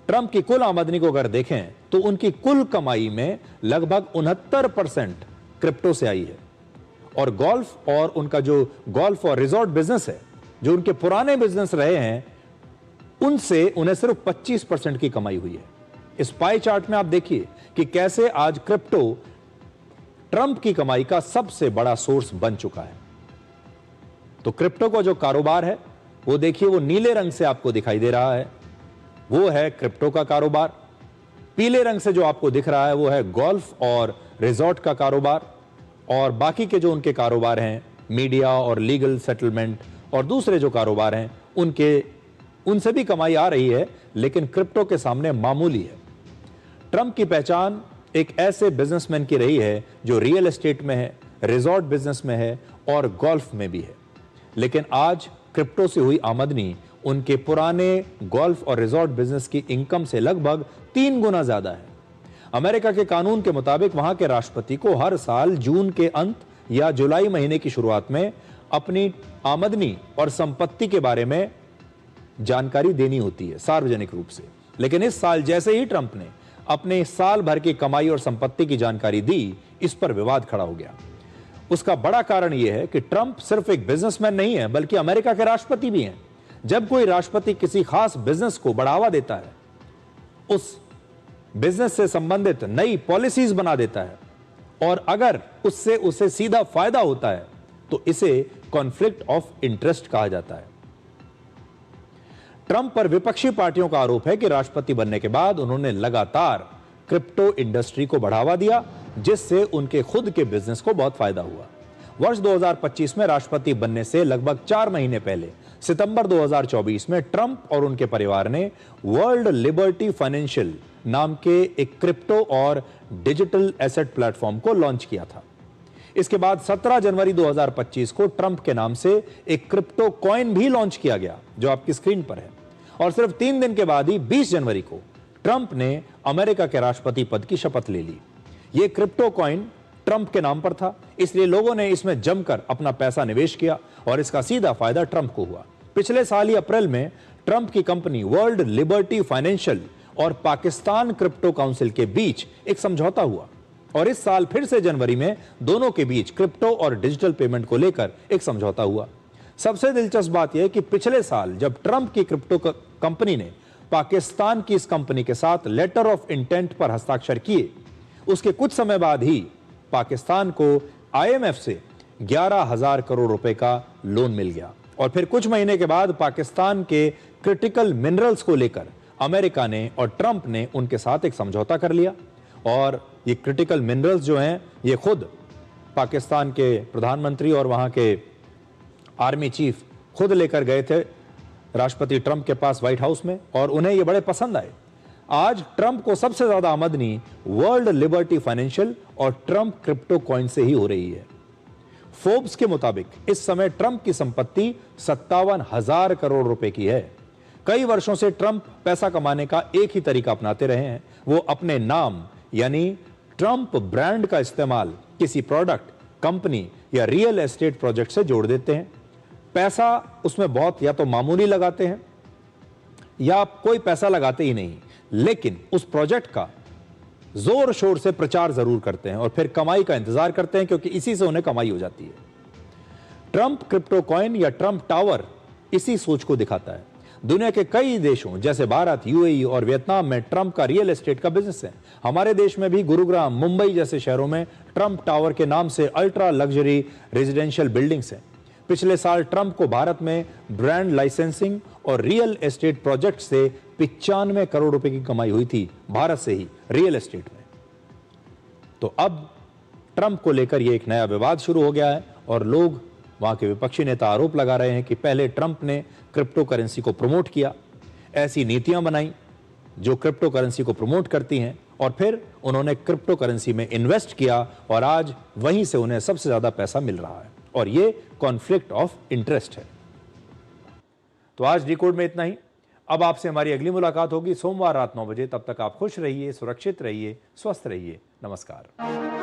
ट्रंप की कुल आमदनी को अगर देखें तो उनकी कुल कमाई में लगभग 69% क्रिप्टो से आई है। और गोल्फ और उनका जो गोल्फ और रिजॉर्ट बिजनेस है, जो उनके पुराने बिजनेस रहे हैं, उनसे उन्हें सिर्फ 25% की कमाई हुई है। इस पाई चार्ट में आप देखिए कि कैसे आज क्रिप्टो ट्रंप की कमाई का सबसे बड़ा सोर्स बन चुका है। तो क्रिप्टो का जो कारोबार है वो देखिए, वो नीले रंग से आपको दिखाई दे रहा है, वो है क्रिप्टो का कारोबार। पीले रंग से जो आपको दिख रहा है वो है गोल्फ और रिजॉर्ट का कारोबार। और बाकी के जो उनके कारोबार हैं, मीडिया और लीगल सेटलमेंट और दूसरे जो कारोबार हैं, उनसे भी कमाई आ रही है, लेकिन क्रिप्टो के सामने मामूली है। ट्रंप की पहचान एक ऐसे बिजनेसमैन की रही है जो रियल एस्टेट में है, रिजॉर्ट बिजनेस में है और गोल्फ में भी है। लेकिन आज क्रिप्टो से हुई आमदनी उनके पुराने गोल्फ और रिजॉर्ट बिजनेस की इनकम से लगभग 3 गुना ज्यादा है। अमेरिका के कानून के मुताबिक वहां के राष्ट्रपति को हर साल जून के अंत या जुलाई महीने की शुरुआत में अपनी आमदनी और संपत्ति के बारे में जानकारी देनी होती है सार्वजनिक रूप से। लेकिन इस साल जैसे ही ट्रंप ने अपने साल भर की कमाई और संपत्ति की जानकारी दी, इस पर विवाद खड़ा हो गया। उसका बड़ा कारण यह है कि ट्रंप सिर्फ एक बिजनेसमैन नहीं है, बल्कि अमेरिका के राष्ट्रपति भी हैं। जब कोई राष्ट्रपति किसी खास बिजनेस को बढ़ावा देता है, उस बिजनेस से संबंधित नई पॉलिसीज बना देता है और अगर उससे उसे सीधा फायदा होता है तो इसे कॉन्फ्लिक्ट ऑफ इंटरेस्ट कहा जाता है। ट्रंप पर विपक्षी पार्टियों का आरोप है कि राष्ट्रपति बनने के बाद उन्होंने लगातार क्रिप्टो इंडस्ट्री को बढ़ावा दिया, जिससे उनके खुद के बिजनेस को बहुत फायदा हुआ। वर्ष 2025 में राष्ट्रपति बनने से लगभग 4 महीने पहले सितंबर 2024 में ट्रंप और उनके परिवार ने वर्ल्ड लिबर्टी फाइनेंशियल नाम के एक क्रिप्टो और डिजिटल एसेट प्लेटफॉर्म को लॉन्च किया था। इसके बाद 17 जनवरी 2025 को ट्रंप के नाम से एक क्रिप्टो कॉइन भी लॉन्च किया गया, जो आपकी स्क्रीन पर है। और सिर्फ 3 दिन के बाद ही 20 जनवरी को ट्रंप ने अमेरिका के राष्ट्रपति पद की शपथ ले ली। यह क्रिप्टो कॉइन ट्रंप के नाम पर था, इसलिए लोगों ने इसमें जमकर अपना पैसा निवेश किया और इसका सीधा फायदा ट्रंप को हुआ। पिछले साल ही अप्रैल में ट्रंप की कंपनी वर्ल्ड लिबर्टी फाइनेंशियल और पाकिस्तान क्रिप्टो काउंसिल के बीच एक समझौता हुआ और इस साल फिर से जनवरी में दोनों के बीच क्रिप्टो और डिजिटल पेमेंट को लेकर एक समझौता हुआ। सबसे दिलचस्प बात यह है कि पिछले साल जब ट्रंप की क्रिप्टो कंपनी ने पाकिस्तान की इस कंपनी के साथ लेटर ऑफ इंटेंट पर हस्ताक्षर किए, उसके कुछ समय बाद ही पाकिस्तान को IMF से 11,000 करोड़ रुपए का लोन मिल गया। और फिर कुछ महीने के बाद पाकिस्तान के क्रिटिकल मिनरल्स को लेकर अमेरिका ने और ट्रंप ने उनके साथ एक समझौता कर लिया। और ये क्रिटिकल मिनरल्स जो हैं, ये खुद पाकिस्तान के प्रधानमंत्री और वहां के आर्मी चीफ खुद लेकर गए थे राष्ट्रपति ट्रंप के पास व्हाइट हाउस में, और उन्हें ये बड़े पसंद आए। आज ट्रंप को सबसे ज्यादा आमदनी वर्ल्ड लिबर्टी फाइनेंशियल और ट्रंप क्रिप्टो कॉइन से ही हो रही है। फोर्ब्स के मुताबिक इस समय ट्रंप की संपत्ति 57,000 करोड़ रुपए की है। कई वर्षों से ट्रंप पैसा कमाने का एक ही तरीका अपनाते रहे हैं, वो अपने नाम यानी ट्रंप ब्रांड का इस्तेमाल किसी प्रोडक्ट, कंपनी या रियल एस्टेट प्रोजेक्ट से जोड़ देते हैं। पैसा उसमें बहुत या तो मामूली लगाते हैं या कोई पैसा लगाते ही नहीं, लेकिन उस प्रोजेक्ट का जोर शोर से प्रचार जरूर करते हैं और फिर कमाई का इंतजार करते हैं, क्योंकि इसी से उन्हें कमाई हो जाती है। ट्रंप क्रिप्टो कॉइन या ट्रंप टावर इसी सोच को दिखाता है। दुनिया के कई देशों जैसे भारत, UAE और वियतनाम में ट्रंप का रियल एस्टेट का बिजनेस है। हमारे देश में भी गुरुग्राम, मुंबई जैसे शहरों में ट्रंप टावर के नाम से अल्ट्रा लग्जरी रेजिडेंशियल बिल्डिंग्स हैं। पिछले साल ट्रंप को भारत में ब्रांड लाइसेंसिंग और रियल एस्टेट प्रोजेक्ट से 95 करोड़ रुपए की कमाई हुई थी, भारत से ही रियल एस्टेट में। तो अब ट्रंप को लेकर यह एक नया विवाद शुरू हो गया है और लोग, वहां के विपक्षी नेता आरोप लगा रहे हैं कि पहले ट्रंप ने क्रिप्टो करेंसी को प्रमोट किया, ऐसी नीतियां बनाई जो क्रिप्टो करेंसी को प्रमोट करती हैं, और फिर उन्होंने क्रिप्टो करेंसी में इन्वेस्ट किया और आज वहीं से उन्हें सबसे ज्यादा पैसा मिल रहा है, और ये कॉन्फ्लिक्ट ऑफ इंटरेस्ट है। तो आज डिकोड में इतना ही। अब आपसे हमारी अगली मुलाकात होगी सोमवार रात 9 बजे। तब तक आप खुश रहिए, सुरक्षित रहिए, स्वस्थ रहिए। नमस्कार।